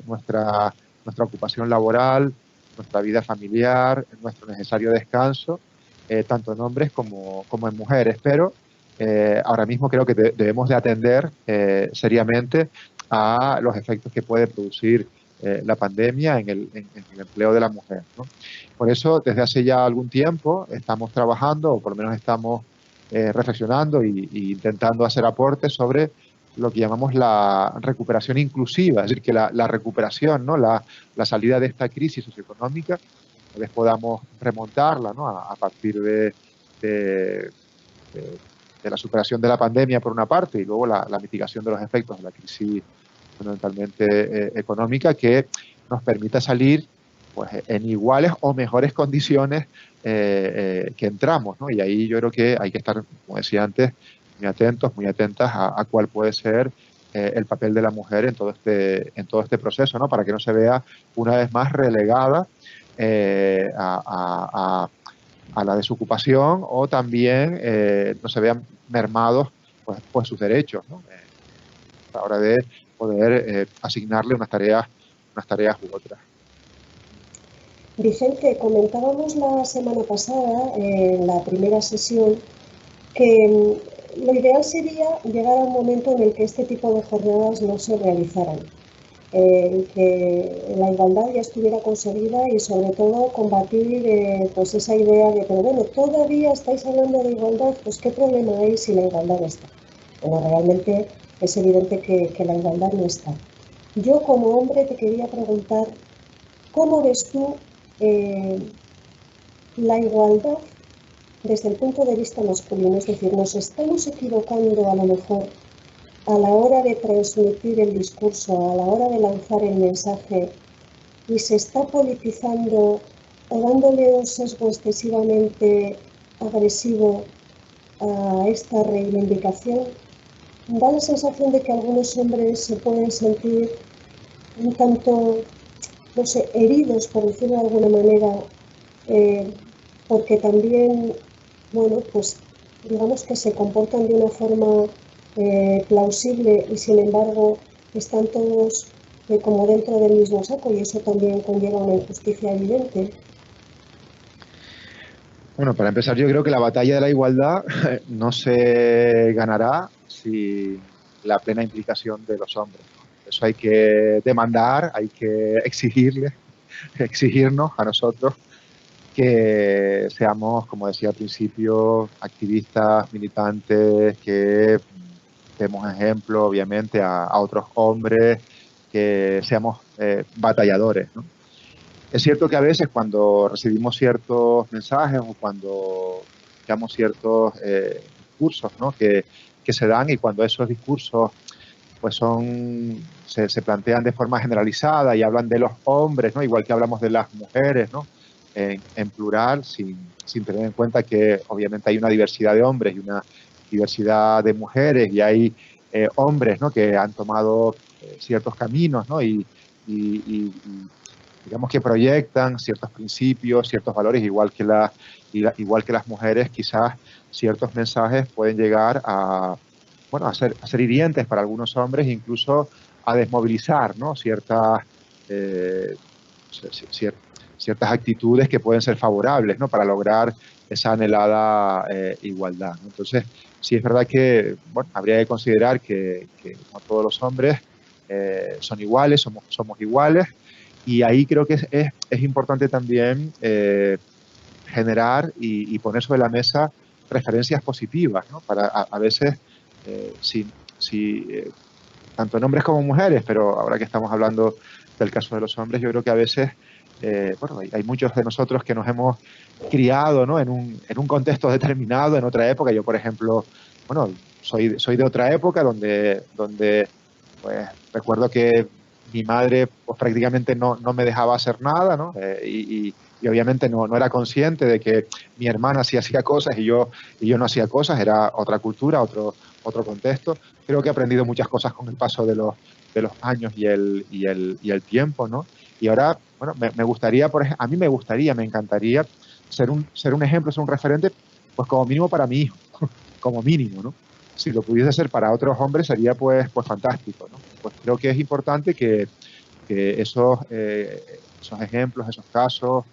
nuestra ocupación laboral, nuestra vida familiar, nuestro necesario descanso, tanto en hombres como en mujeres. Pero ahora mismo creo que debemos de atender seriamente a los efectos que puede producir la pandemia en el empleo de la mujer, ¿no? Por eso, desde hace ya algún tiempo estamos trabajando, o por lo menos estamos reflexionando e intentando hacer aportes sobre lo que llamamos la recuperación inclusiva, es decir, que la recuperación, ¿no? la salida de esta crisis socioeconómica, tal vez podamos remontarla, ¿no? a partir de la superación de la pandemia por una parte y luego la mitigación de los efectos de la crisis fundamentalmente económica, que nos permita salir pues, en iguales o mejores condiciones que entramos, ¿no? Y ahí yo creo que hay que estar, como decía antes, muy atentos, muy atentas a cuál puede ser el papel de la mujer en todo este proceso, ¿no? Para que no se vea una vez más relegada a la desocupación, o también no se vean mermados pues sus derechos, ¿no? A la hora de poder asignarle unas tareas u otras. Vicente, comentábamos la semana pasada, en la primera sesión, que lo ideal sería llegar a un momento en el que este tipo de jornadas no se realizaran, que la igualdad ya estuviera conseguida y sobre todo combatir pues esa idea de, pero bueno, todavía estáis hablando de igualdad, pues qué problema hay si la igualdad está. Bueno, realmente es evidente que la igualdad no está. Yo como hombre te quería preguntar, ¿cómo ves tú la igualdad desde el punto de vista masculino? Es decir, ¿nos estamos equivocando a lo mejor a la hora de transmitir el discurso, a la hora de lanzar el mensaje, y se está politizando o dándole un sesgo excesivamente agresivo a esta reivindicación? Da la sensación de que algunos hombres se pueden sentir un tanto, no sé, heridos, por decirlo de alguna manera, porque también, bueno, pues digamos que se comportan de una forma plausible y sin embargo están todos como dentro del mismo saco, y eso también conlleva una injusticia evidente. Bueno, para empezar, yo creo que la batalla de la igualdad no se ganará sin la plena implicación de los hombres. Eso hay que demandar, hay que exigirnos a nosotros que seamos, como decía al principio, activistas, militantes, que demos ejemplo, obviamente, a otros hombres, que seamos batalladores, ¿no? Es cierto que a veces cuando recibimos ciertos mensajes o cuando escuchamos ciertos discursos, ¿no? que se dan, y cuando esos discursos pues se plantean de forma generalizada y hablan de los hombres, ¿no? Igual que hablamos de las mujeres, ¿no? En plural, sin tener en cuenta que obviamente hay una diversidad de hombres y una diversidad de mujeres, y hay hombres, ¿no? Que han tomado ciertos caminos, ¿no? Y digamos que proyectan ciertos principios, ciertos valores, igual que las mujeres. Quizás ciertos mensajes pueden llegar a ser hirientes para algunos hombres, incluso a desmovilizar, ¿no? Ciertas actitudes que pueden ser favorables, ¿no? Para lograr esa anhelada igualdad, ¿no? Entonces, sí es verdad que habría que considerar que no todos los hombres son iguales, somos iguales, y ahí creo que es importante también generar y poner sobre la mesa referencias positivas, ¿no? Para a veces, tanto en hombres como mujeres, pero ahora que estamos hablando del caso de los hombres, yo creo que a veces hay muchos de nosotros que nos hemos criado, ¿no? en un contexto determinado, en otra época. Yo, por ejemplo, soy de otra época donde pues recuerdo que mi madre pues prácticamente no me dejaba hacer nada, ¿no? Y obviamente no era consciente de que mi hermana sí hacía cosas y yo no hacía cosas. Era otra cultura, otro contexto. Creo que he aprendido muchas cosas con el paso de los años y el tiempo, ¿no? Y ahora, bueno, me gustaría, a mí me gustaría, me encantaría ser un ejemplo, ser un referente, pues como mínimo para mi hijo, como mínimo, ¿no? Si lo pudiese ser para otros hombres sería pues fantástico, ¿no? Pues creo que es importante que esos ejemplos, esos casos,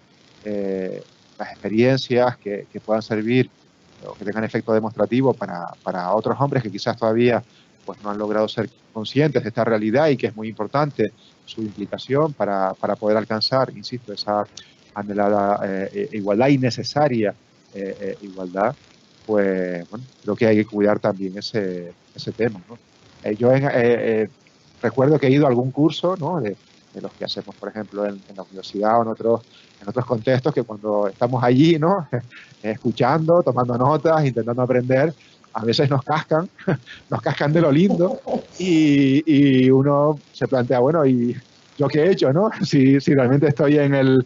las experiencias que puedan servir o que tengan efecto demostrativo para otros hombres que quizás todavía pues no han logrado ser conscientes de esta realidad y que es muy importante su implicación para poder alcanzar, insisto, esa anhelada igualdad y necesaria igualdad, pues bueno, creo que hay que cuidar también ese tema, ¿no? Yo recuerdo que he ido a algún curso, ¿no? de los que hacemos, por ejemplo, en la universidad o en otros contextos, que cuando estamos allí, ¿no? Escuchando, tomando notas, intentando aprender, a veces nos cascan de lo lindo y uno se plantea, bueno, ¿y yo qué he hecho, no? Si realmente estoy en el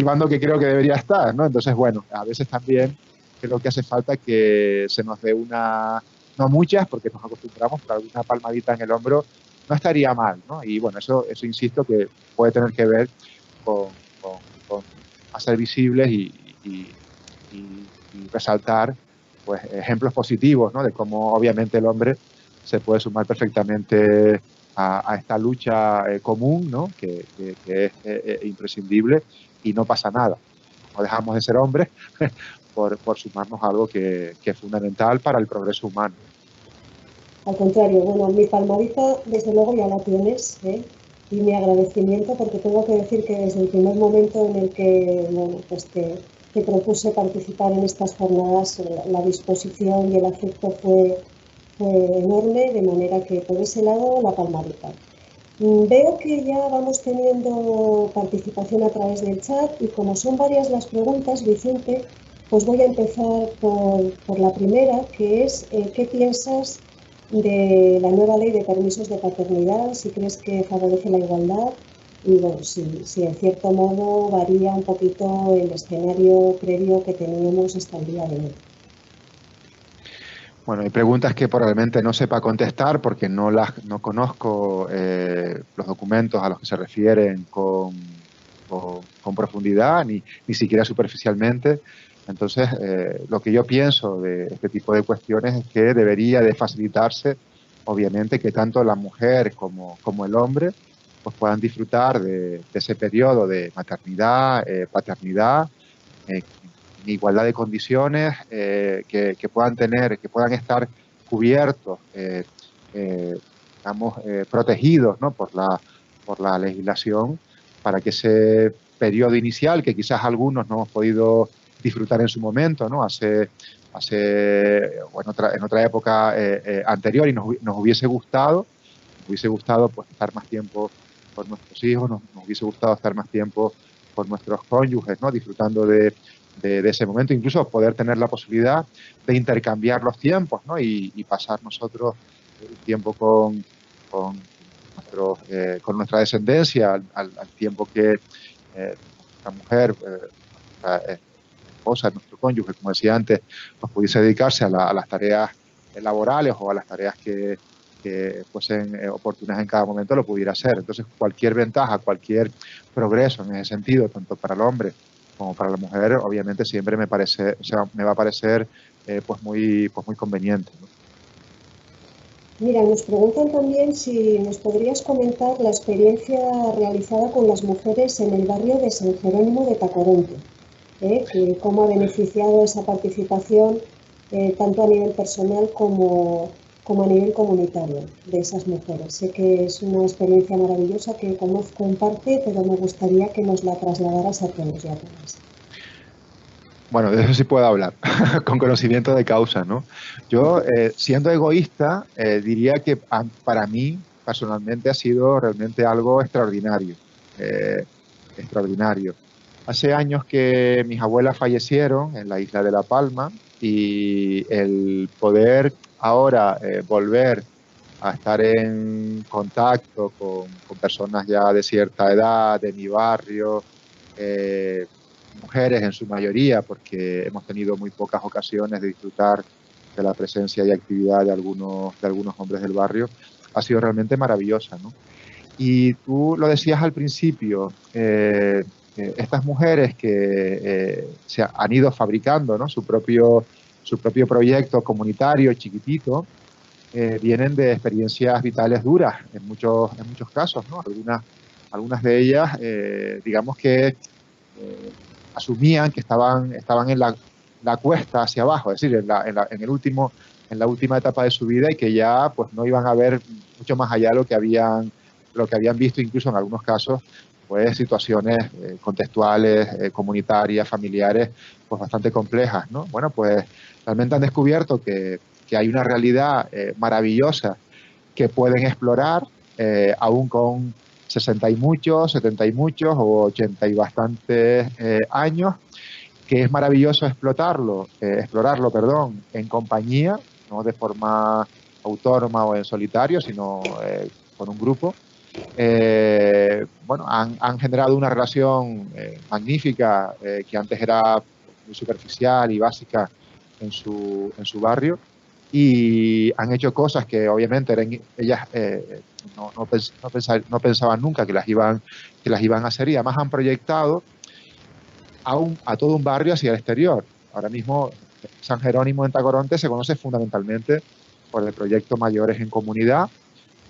bando que creo que debería estar, ¿no? Entonces, bueno, a veces también creo que hace falta que se nos dé no muchas, porque nos acostumbramos, pero alguna palmadita en el hombro no estaría mal, ¿no? Y bueno, eso insisto que puede tener que ver con hacer visibles y resaltar pues ejemplos positivos, ¿no? De cómo obviamente el hombre se puede sumar perfectamente a esta lucha común, ¿no? Que es imprescindible y no pasa nada. No dejamos de ser hombres por sumarnos a algo que es fundamental para el progreso humano. Al contrario, bueno, mi palmadita desde luego ya la tienes, ¿eh? Y mi agradecimiento, porque tengo que decir que desde el primer momento en el que bueno, pues te propuse participar en estas jornadas, la disposición y el afecto fue enorme, de manera que por ese lado la palmadita. Veo que ya vamos teniendo participación a través del chat y como son varias las preguntas, Vicente, pues voy a empezar por la primera, que es ¿qué piensas de la nueva ley de permisos de paternidad? Si crees que favorece la igualdad y bueno, si en cierto modo varía un poquito el escenario previo que teníamos hasta el día de hoy. Bueno, hay preguntas que probablemente no sepa contestar porque no conozco los documentos a los que se refieren con profundidad, ni siquiera superficialmente. Entonces, lo que yo pienso de este tipo de cuestiones es que debería de facilitarse, obviamente, que tanto la mujer como el hombre pues puedan disfrutar de ese periodo de maternidad, paternidad, en igualdad de condiciones, que puedan estar cubiertos, digamos, protegidos, ¿no? por la legislación, para que ese periodo inicial, que quizás algunos no hemos podido disfrutar en su momento, ¿no? O en otra época anterior, y nos hubiese gustado pues estar más tiempo con nuestros hijos, nos hubiese gustado estar más tiempo con nuestros cónyuges, ¿no? Disfrutando de ese momento, incluso poder tener la posibilidad de intercambiar los tiempos, ¿no? Y pasar nosotros un tiempo con nuestra descendencia, al tiempo que nuestra mujer, nuestra esposa, nuestro cónyuge, como decía antes, pues pudiese dedicarse a las tareas laborales o a las tareas que fuesen oportunas en cada momento, lo pudiera hacer. Entonces, cualquier ventaja, cualquier progreso en ese sentido, tanto para el hombre como para la mujer, obviamente siempre me va a parecer pues muy conveniente, ¿no? Mira, nos preguntan también si nos podrías comentar la experiencia realizada con las mujeres en el barrio de San Jerónimo de Tacoronte, que cómo ha beneficiado esa participación tanto a nivel personal como a nivel comunitario de esas mujeres. Sé que es una experiencia maravillosa que conozco en parte, pero me gustaría que nos la trasladaras a todos y a todas. Bueno, de eso sí puedo hablar, con conocimiento de causa, ¿no? Yo, siendo egoísta, diría que para mí, personalmente, ha sido realmente algo extraordinario. Extraordinario. Hace años que mis abuelas fallecieron en la isla de La Palma y el poder ahora volver a estar en contacto con personas ya de cierta edad, de mi barrio, mujeres en su mayoría, porque hemos tenido muy pocas ocasiones de disfrutar de la presencia y actividad de algunos hombres del barrio, ha sido realmente maravillosa, ¿no? Y tú lo decías al principio, estas mujeres que se han ido fabricando, ¿no?, su propio proyecto comunitario chiquitito, vienen de experiencias vitales duras en muchos casos, ¿no? Algunas de ellas, digamos que asumían que estaban en la cuesta hacia abajo, es decir, en la última etapa de su vida, y que ya pues no iban a ver mucho más allá de lo que habían visto, incluso en algunos casos pues situaciones contextuales, comunitarias, familiares, pues bastante complejas, ¿no? Bueno, pues realmente han descubierto que hay una realidad maravillosa que pueden explorar, aún con 60 y muchos, 70 y muchos o 80 y bastantes años, que es maravilloso explorarlo, en compañía, no de forma autónoma o en solitario, sino con un grupo. Bueno, han generado una relación magnífica, que antes era muy superficial y básica en su barrio, y han hecho cosas que obviamente ellas no pensaban nunca que las iban a hacer, y además han proyectado a todo un barrio hacia el exterior. Ahora mismo San Jerónimo en Tacoronte se conoce fundamentalmente por el proyecto Mayores en Comunidad,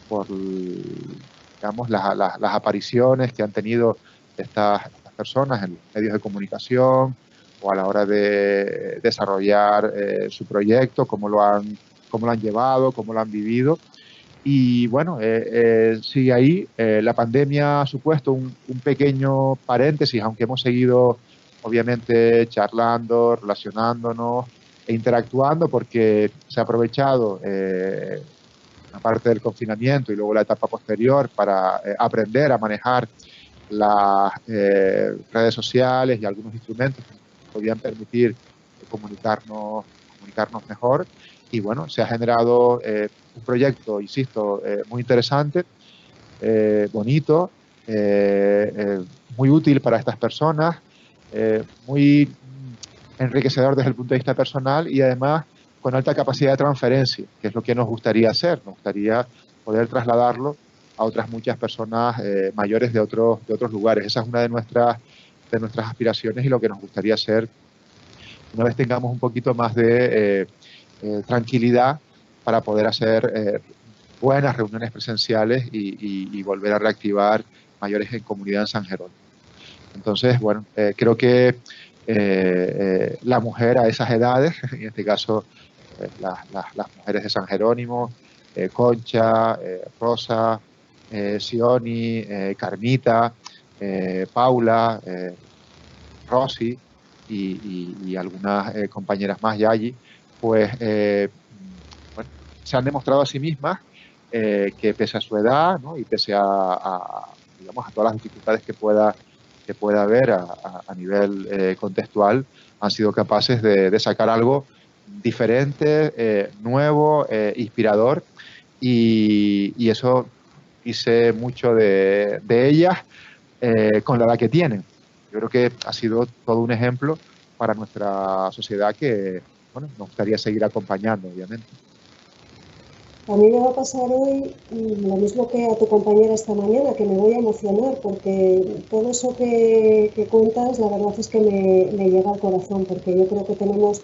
por, digamos, las apariciones que han tenido estas personas en los medios de comunicación, o a la hora de desarrollar su proyecto, cómo lo han llevado, cómo lo han vivido. Y bueno, sigue ahí. La pandemia ha supuesto un pequeño paréntesis, aunque hemos seguido obviamente charlando, relacionándonos e interactuando, porque se ha aprovechado una parte del confinamiento y luego la etapa posterior para aprender a manejar las redes sociales y algunos instrumentos que podían permitir comunicarnos mejor. Y bueno, se ha generado un proyecto, insisto, muy interesante, bonito, muy útil para estas personas, muy enriquecedor desde el punto de vista personal, y además con alta capacidad de transferencia, que es lo que nos gustaría hacer. Nos gustaría poder trasladarlo a otras muchas personas mayores de otros lugares. Esa es una de nuestras aspiraciones, y lo que nos gustaría hacer una vez tengamos un poquito más de tranquilidad para poder hacer buenas reuniones presenciales y volver a reactivar Mayores en Comunidad en San Jerónimo. Entonces, bueno, creo que la mujer a esas edades, en este caso las mujeres de San Jerónimo, Concha, Rosa, Sioni, Carmita, Paula, Rosy y algunas compañeras más ya allí, pues bueno, se han demostrado a sí mismas que pese a su edad, ¿no?, y pese digamos, a todas las dificultades que pueda haber a nivel contextual, han sido capaces de sacar algo diferente, nuevo, inspirador, y eso dice mucho de ellas con la edad que tienen. Yo creo que ha sido todo un ejemplo para nuestra sociedad que, bueno, nos gustaría seguir acompañando, obviamente. A mí me va a pasar hoy lo mismo que a tu compañera esta mañana, que me voy a emocionar, porque todo eso que cuentas, la verdad es que me llega al corazón, porque yo creo que tenemos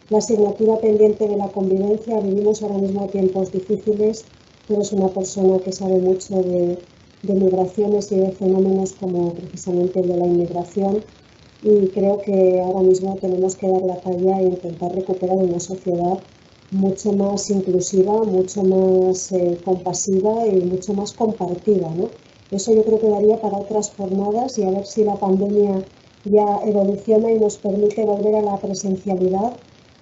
la asignatura pendiente de la convivencia. Vivimos ahora mismo tiempos difíciles. Tú eres una persona que sabe mucho de migraciones y de fenómenos como precisamente el de la inmigración, y creo que ahora mismo tenemos que dar la talla e intentar recuperar una sociedad mucho más inclusiva, mucho más compasiva y mucho más compartida, ¿no? Eso yo creo que daría para otras jornadas, y a ver si la pandemia ya evoluciona y nos permite volver a la presencialidad,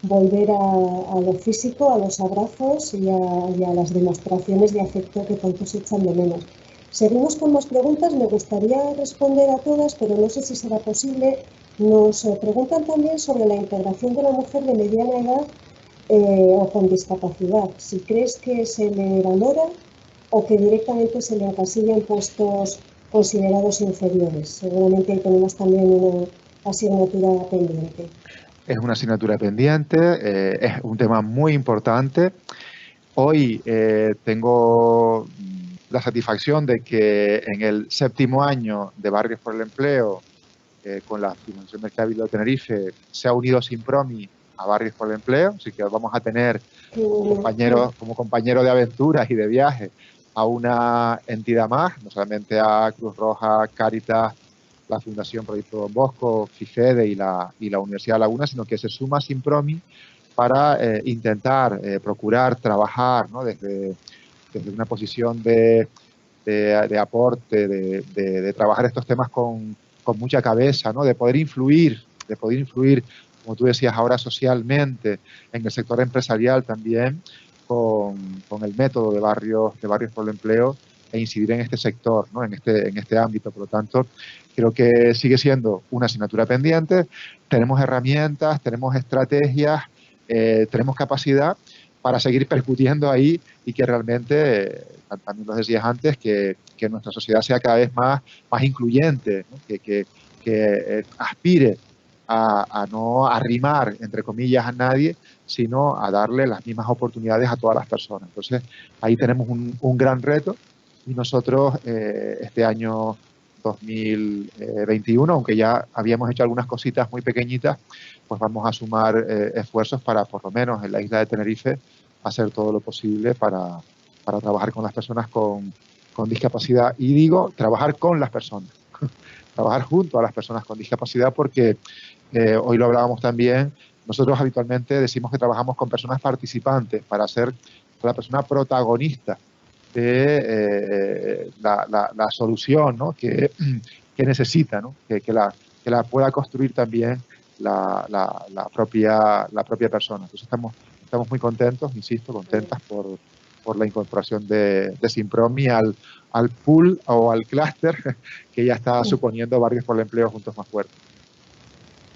volver a lo físico, a los abrazos y a las demostraciones de afecto que tanto se echan de menos. Seguimos con más preguntas, me gustaría responder a todas, pero no sé si será posible. Nos preguntan también sobre la integración de la mujer de mediana edad o con discapacidad. Si crees que se le valora o que directamente se le encasilla en puestos considerados inferiores. Seguramente ahí tenemos también una asignatura pendiente. Es una asignatura pendiente, es un tema muy importante. Hoy tengo la satisfacción de que en el 7º año de Barrios por el Empleo, con la financiación del Cabildo de Tenerife, se ha unido Simpromi a Barrios por el Empleo, así que vamos a tener como compañero de aventuras y de viaje a una entidad más, no solamente a Cruz Roja, Cáritas, la Fundación Proyecto Don Bosco, FIFEDE y la Universidad de Laguna, sino que se suma Simpromi para intentar procurar trabajar, ¿no?, desde una posición de aporte, de trabajar estos temas con mucha cabeza, ¿no?, de poder influir, como tú decías ahora, socialmente, en el sector empresarial también, con el método de barrios por el empleo, e incidir en este sector, ¿no?, en este ámbito. Por lo tanto, creo que sigue siendo una asignatura pendiente. Tenemos herramientas, tenemos estrategias, tenemos capacidad para seguir percutiendo ahí y que realmente, también lo decías antes, que nuestra sociedad sea cada vez más incluyente, ¿no?, que aspire a no arrimar, entre comillas, a nadie, sino a darle las mismas oportunidades a todas las personas. Entonces, ahí tenemos un gran reto y nosotros este año 2021, aunque ya habíamos hecho algunas cositas muy pequeñitas, pues vamos a sumar esfuerzos para, por lo menos en la isla de Tenerife, hacer todo lo posible para trabajar con las personas con discapacidad. Y digo, trabajar con las personas, trabajar junto a las personas con discapacidad, porque hoy lo hablábamos también, nosotros habitualmente decimos que trabajamos con personas participantes para ser la persona protagonista de la solución, ¿no?, que necesita, ¿no?, que la pueda construir también la propia persona. Entonces estamos muy contentos, insisto, contentas por la incorporación de Simpromi al pool o al clúster que ya está suponiendo Barrios por el Empleo Juntos Más Fuertes.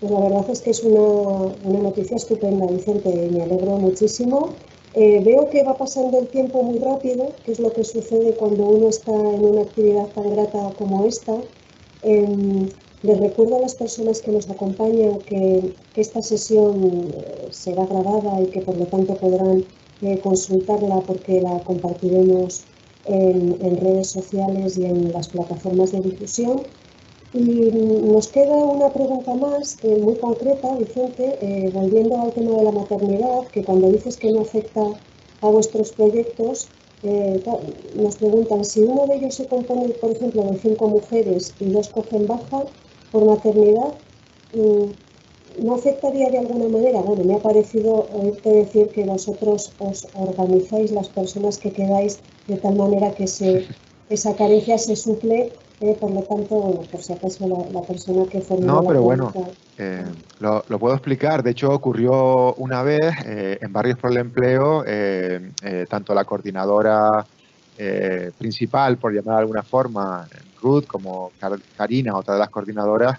Pues la verdad es que es una noticia estupenda, Vicente, me alegro muchísimo. Veo que va pasando el tiempo muy rápido, que es lo que sucede cuando uno está en una actividad tan grata como esta. Les recuerdo a las personas que nos acompañan que esta sesión será grabada y que por lo tanto podrán consultarla, porque la compartiremos en redes sociales y en las plataformas de difusión. Y nos queda una pregunta más, muy concreta, Vicente, volviendo al tema de la maternidad, que cuando dices que no afecta a vuestros proyectos, nos preguntan si uno de ellos se compone, por ejemplo, de 5 mujeres y 2 cogen baja por maternidad, ¿no afectaría de alguna manera? Bueno, me ha parecido oírte decir que vosotros os organizáis, las personas que quedáis, de tal manera que esa carencia se suple. Por lo tanto, bueno, por si acaso la persona que formuló No, pero pregunta... bueno, lo puedo explicar. De hecho, ocurrió una vez en Barrios por el Empleo, tanto la coordinadora principal, por llamar de alguna forma, Ruth, como Karina, otra de las coordinadoras,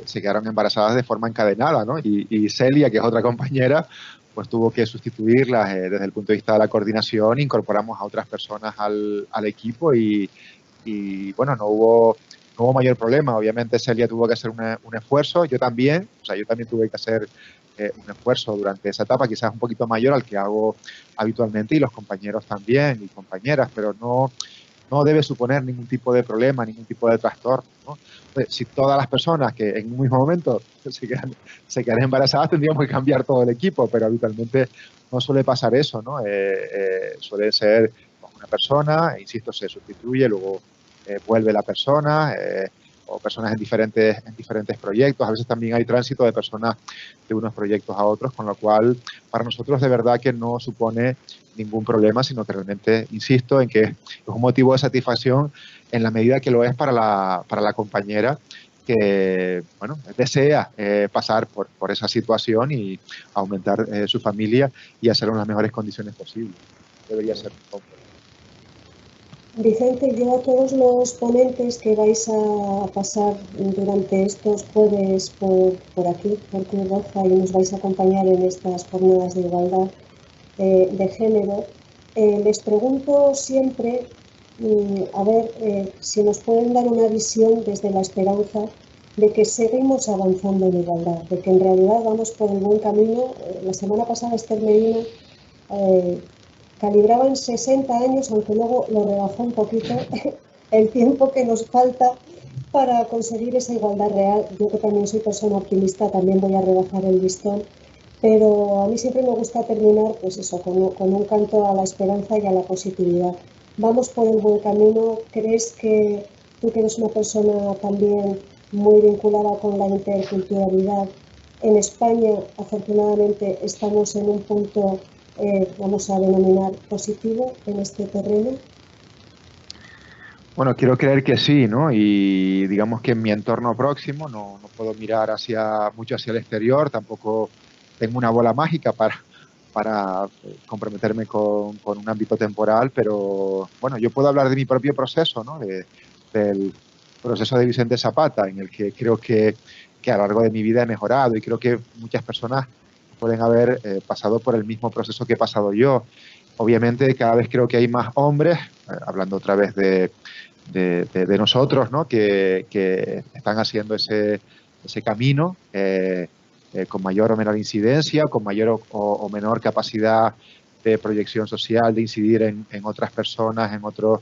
se quedaron embarazadas de forma encadenada, ¿no? Y Celia, que es otra compañera, pues tuvo que sustituirlas desde el punto de vista de la coordinación. Incorporamos a otras personas al equipo y bueno, no hubo mayor problema. Obviamente Celia tuvo que hacer un esfuerzo, yo también tuve que hacer un esfuerzo durante esa etapa, quizás un poquito mayor al que hago habitualmente, y los compañeros también y compañeras, pero no debe suponer ningún tipo de problema, ningún tipo de trastorno, ¿no? Si todas las personas que en un mismo momento se quedan embarazadas, tendríamos que cambiar todo el equipo, pero habitualmente no suele pasar eso, ¿no? Suele ser una persona, insisto, se sustituye, luego vuelve la persona, o personas en diferentes proyectos. A veces también hay tránsito de personas de unos proyectos a otros, con lo cual para nosotros de verdad que no supone ningún problema, sino que realmente insisto en que es un motivo de satisfacción en la medida que lo es para la compañera que, bueno, desea pasar por esa situación y aumentar su familia y hacerlo en las mejores condiciones posibles. Debería ser un poco. Vicente, yo a todos los ponentes que vais a pasar durante estos jueves por aquí, por Cruz Roja, y nos vais a acompañar en estas jornadas de igualdad de género, les pregunto siempre, a ver si nos pueden dar una visión desde la esperanza de que seguimos avanzando en igualdad, de que en realidad vamos por el buen camino. La semana pasada Esther Medina calibraba en 60 años, aunque luego lo rebajó un poquito, el tiempo que nos falta para conseguir esa igualdad real. Yo, que también soy persona optimista, también voy a rebajar el listón, pero a mí siempre me gusta terminar, pues eso, con un canto a la esperanza y a la positividad. Vamos por el buen camino. ¿Crees que tú, que eres una persona también muy vinculada con la interculturalidad, en España afortunadamente estamos en un punto, vamos a denominar, positivo en este terreno? Bueno, quiero creer que sí, ¿no? Y digamos que en mi entorno próximo no puedo mirar mucho hacia el exterior, tampoco tengo una bola mágica para comprometerme con un ámbito temporal, pero bueno, yo puedo hablar de mi propio proceso, ¿no? Del proceso de Vicente Zapata, en el que creo que a lo largo de mi vida he mejorado, y creo que muchas personas pueden haber pasado por el mismo proceso que he pasado yo. Obviamente cada vez creo que hay más hombres, hablando otra vez de nosotros, ¿no? que están haciendo ese camino con mayor o menor incidencia, con mayor o menor capacidad de proyección social, de incidir en otras personas, en otros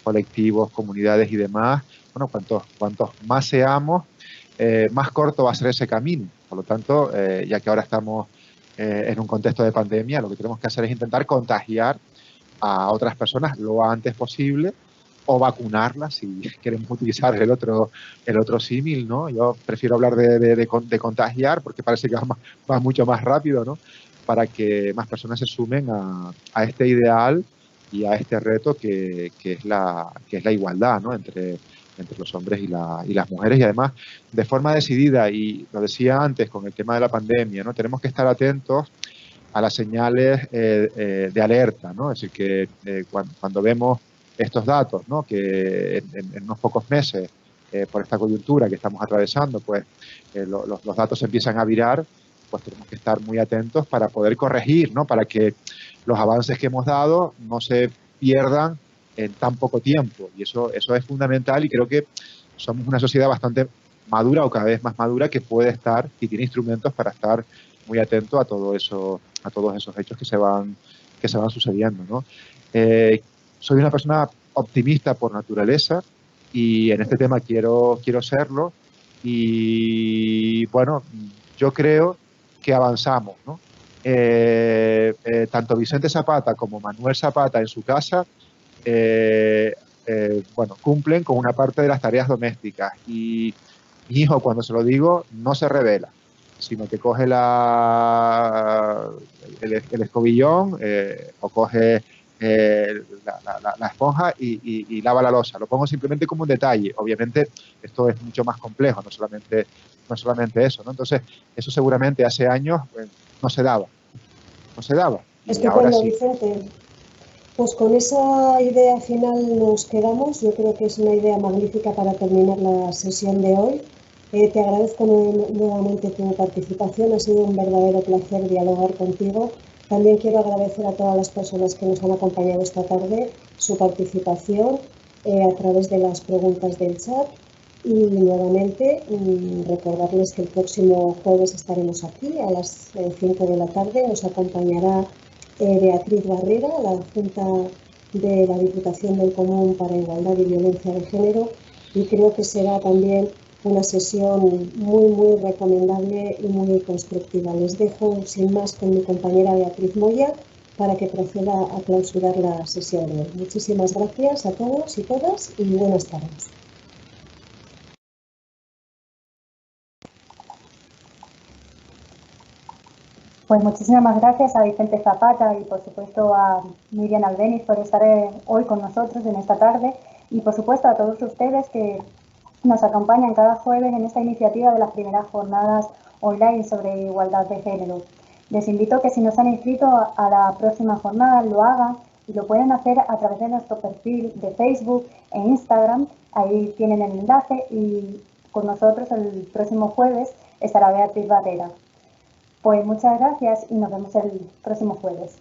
colectivos, comunidades y demás. Bueno, cuantos más seamos, más corto va a ser ese camino. Por lo tanto, ya que ahora estamos en un contexto de pandemia, lo que tenemos que hacer es intentar contagiar a otras personas lo antes posible, o vacunarlas, si queremos utilizar el otro símil, ¿no? Yo prefiero hablar de contagiar, porque parece que va mucho más rápido, ¿no? Para que más personas se sumen a este ideal y a este reto que es la igualdad, ¿no? Entre los hombres y las mujeres, y además de forma decidida. Y lo decía antes con el tema de la pandemia, ¿no? Tenemos que estar atentos a las señales de alerta, ¿no? Es decir, que cuando vemos estos datos, ¿no? Que en unos pocos meses, por esta coyuntura que estamos atravesando, pues los datos empiezan a virar, pues tenemos que estar muy atentos para poder corregir, ¿no? Para que los avances que hemos dado no se pierdan en tan poco tiempo. Y eso es fundamental, y creo que somos una sociedad bastante madura, o cada vez más madura, que puede estar y tiene instrumentos para estar muy atento a todos esos hechos que se van sucediendo, ¿no? Soy una persona optimista por naturaleza, y en este tema quiero serlo, y bueno, yo creo que avanzamos, ¿no? Tanto Vicente Zapata como Manuel Zapata en su casa, bueno, cumplen con una parte de las tareas domésticas, y mi hijo, cuando se lo digo, no se revela, sino que coge el escobillón, o coge la esponja y lava la losa. Lo pongo simplemente como un detalle. Obviamente esto es mucho más complejo, no solamente eso, ¿no? Entonces, eso seguramente hace años no se daba. Y ahora Estupendo, sí. Vicente. Pues con esa idea final nos quedamos. Yo creo que es una idea magnífica para terminar la sesión de hoy. Te agradezco nuevamente tu participación. Ha sido un verdadero placer dialogar contigo. También quiero agradecer a todas las personas que nos han acompañado esta tarde su participación a través de las preguntas del chat. Y nuevamente recordarles que el próximo jueves estaremos aquí a las 5 de la tarde. Nos acompañará Beatriz Barrera, la adjunta de la Diputación del Común para Igualdad y Violencia de Género, y creo que será también una sesión muy recomendable y muy constructiva. Les dejo sin más con mi compañera Beatriz Moya para que proceda a clausurar la sesión de hoy. Muchísimas gracias a todos y todas, y buenas tardes. Pues muchísimas gracias a Vicente Zapata y por supuesto a Miriam Albeniz por estar hoy con nosotros en esta tarde, y por supuesto a todos ustedes que nos acompañan cada jueves en esta iniciativa de las primeras jornadas online sobre igualdad de género. Les invito a que si no se han inscrito a la próxima jornada lo hagan, y lo pueden hacer a través de nuestro perfil de Facebook e Instagram. Ahí tienen el enlace, y con nosotros el próximo jueves estará Beatriz Barrera. Pues muchas gracias y nos vemos el próximo jueves.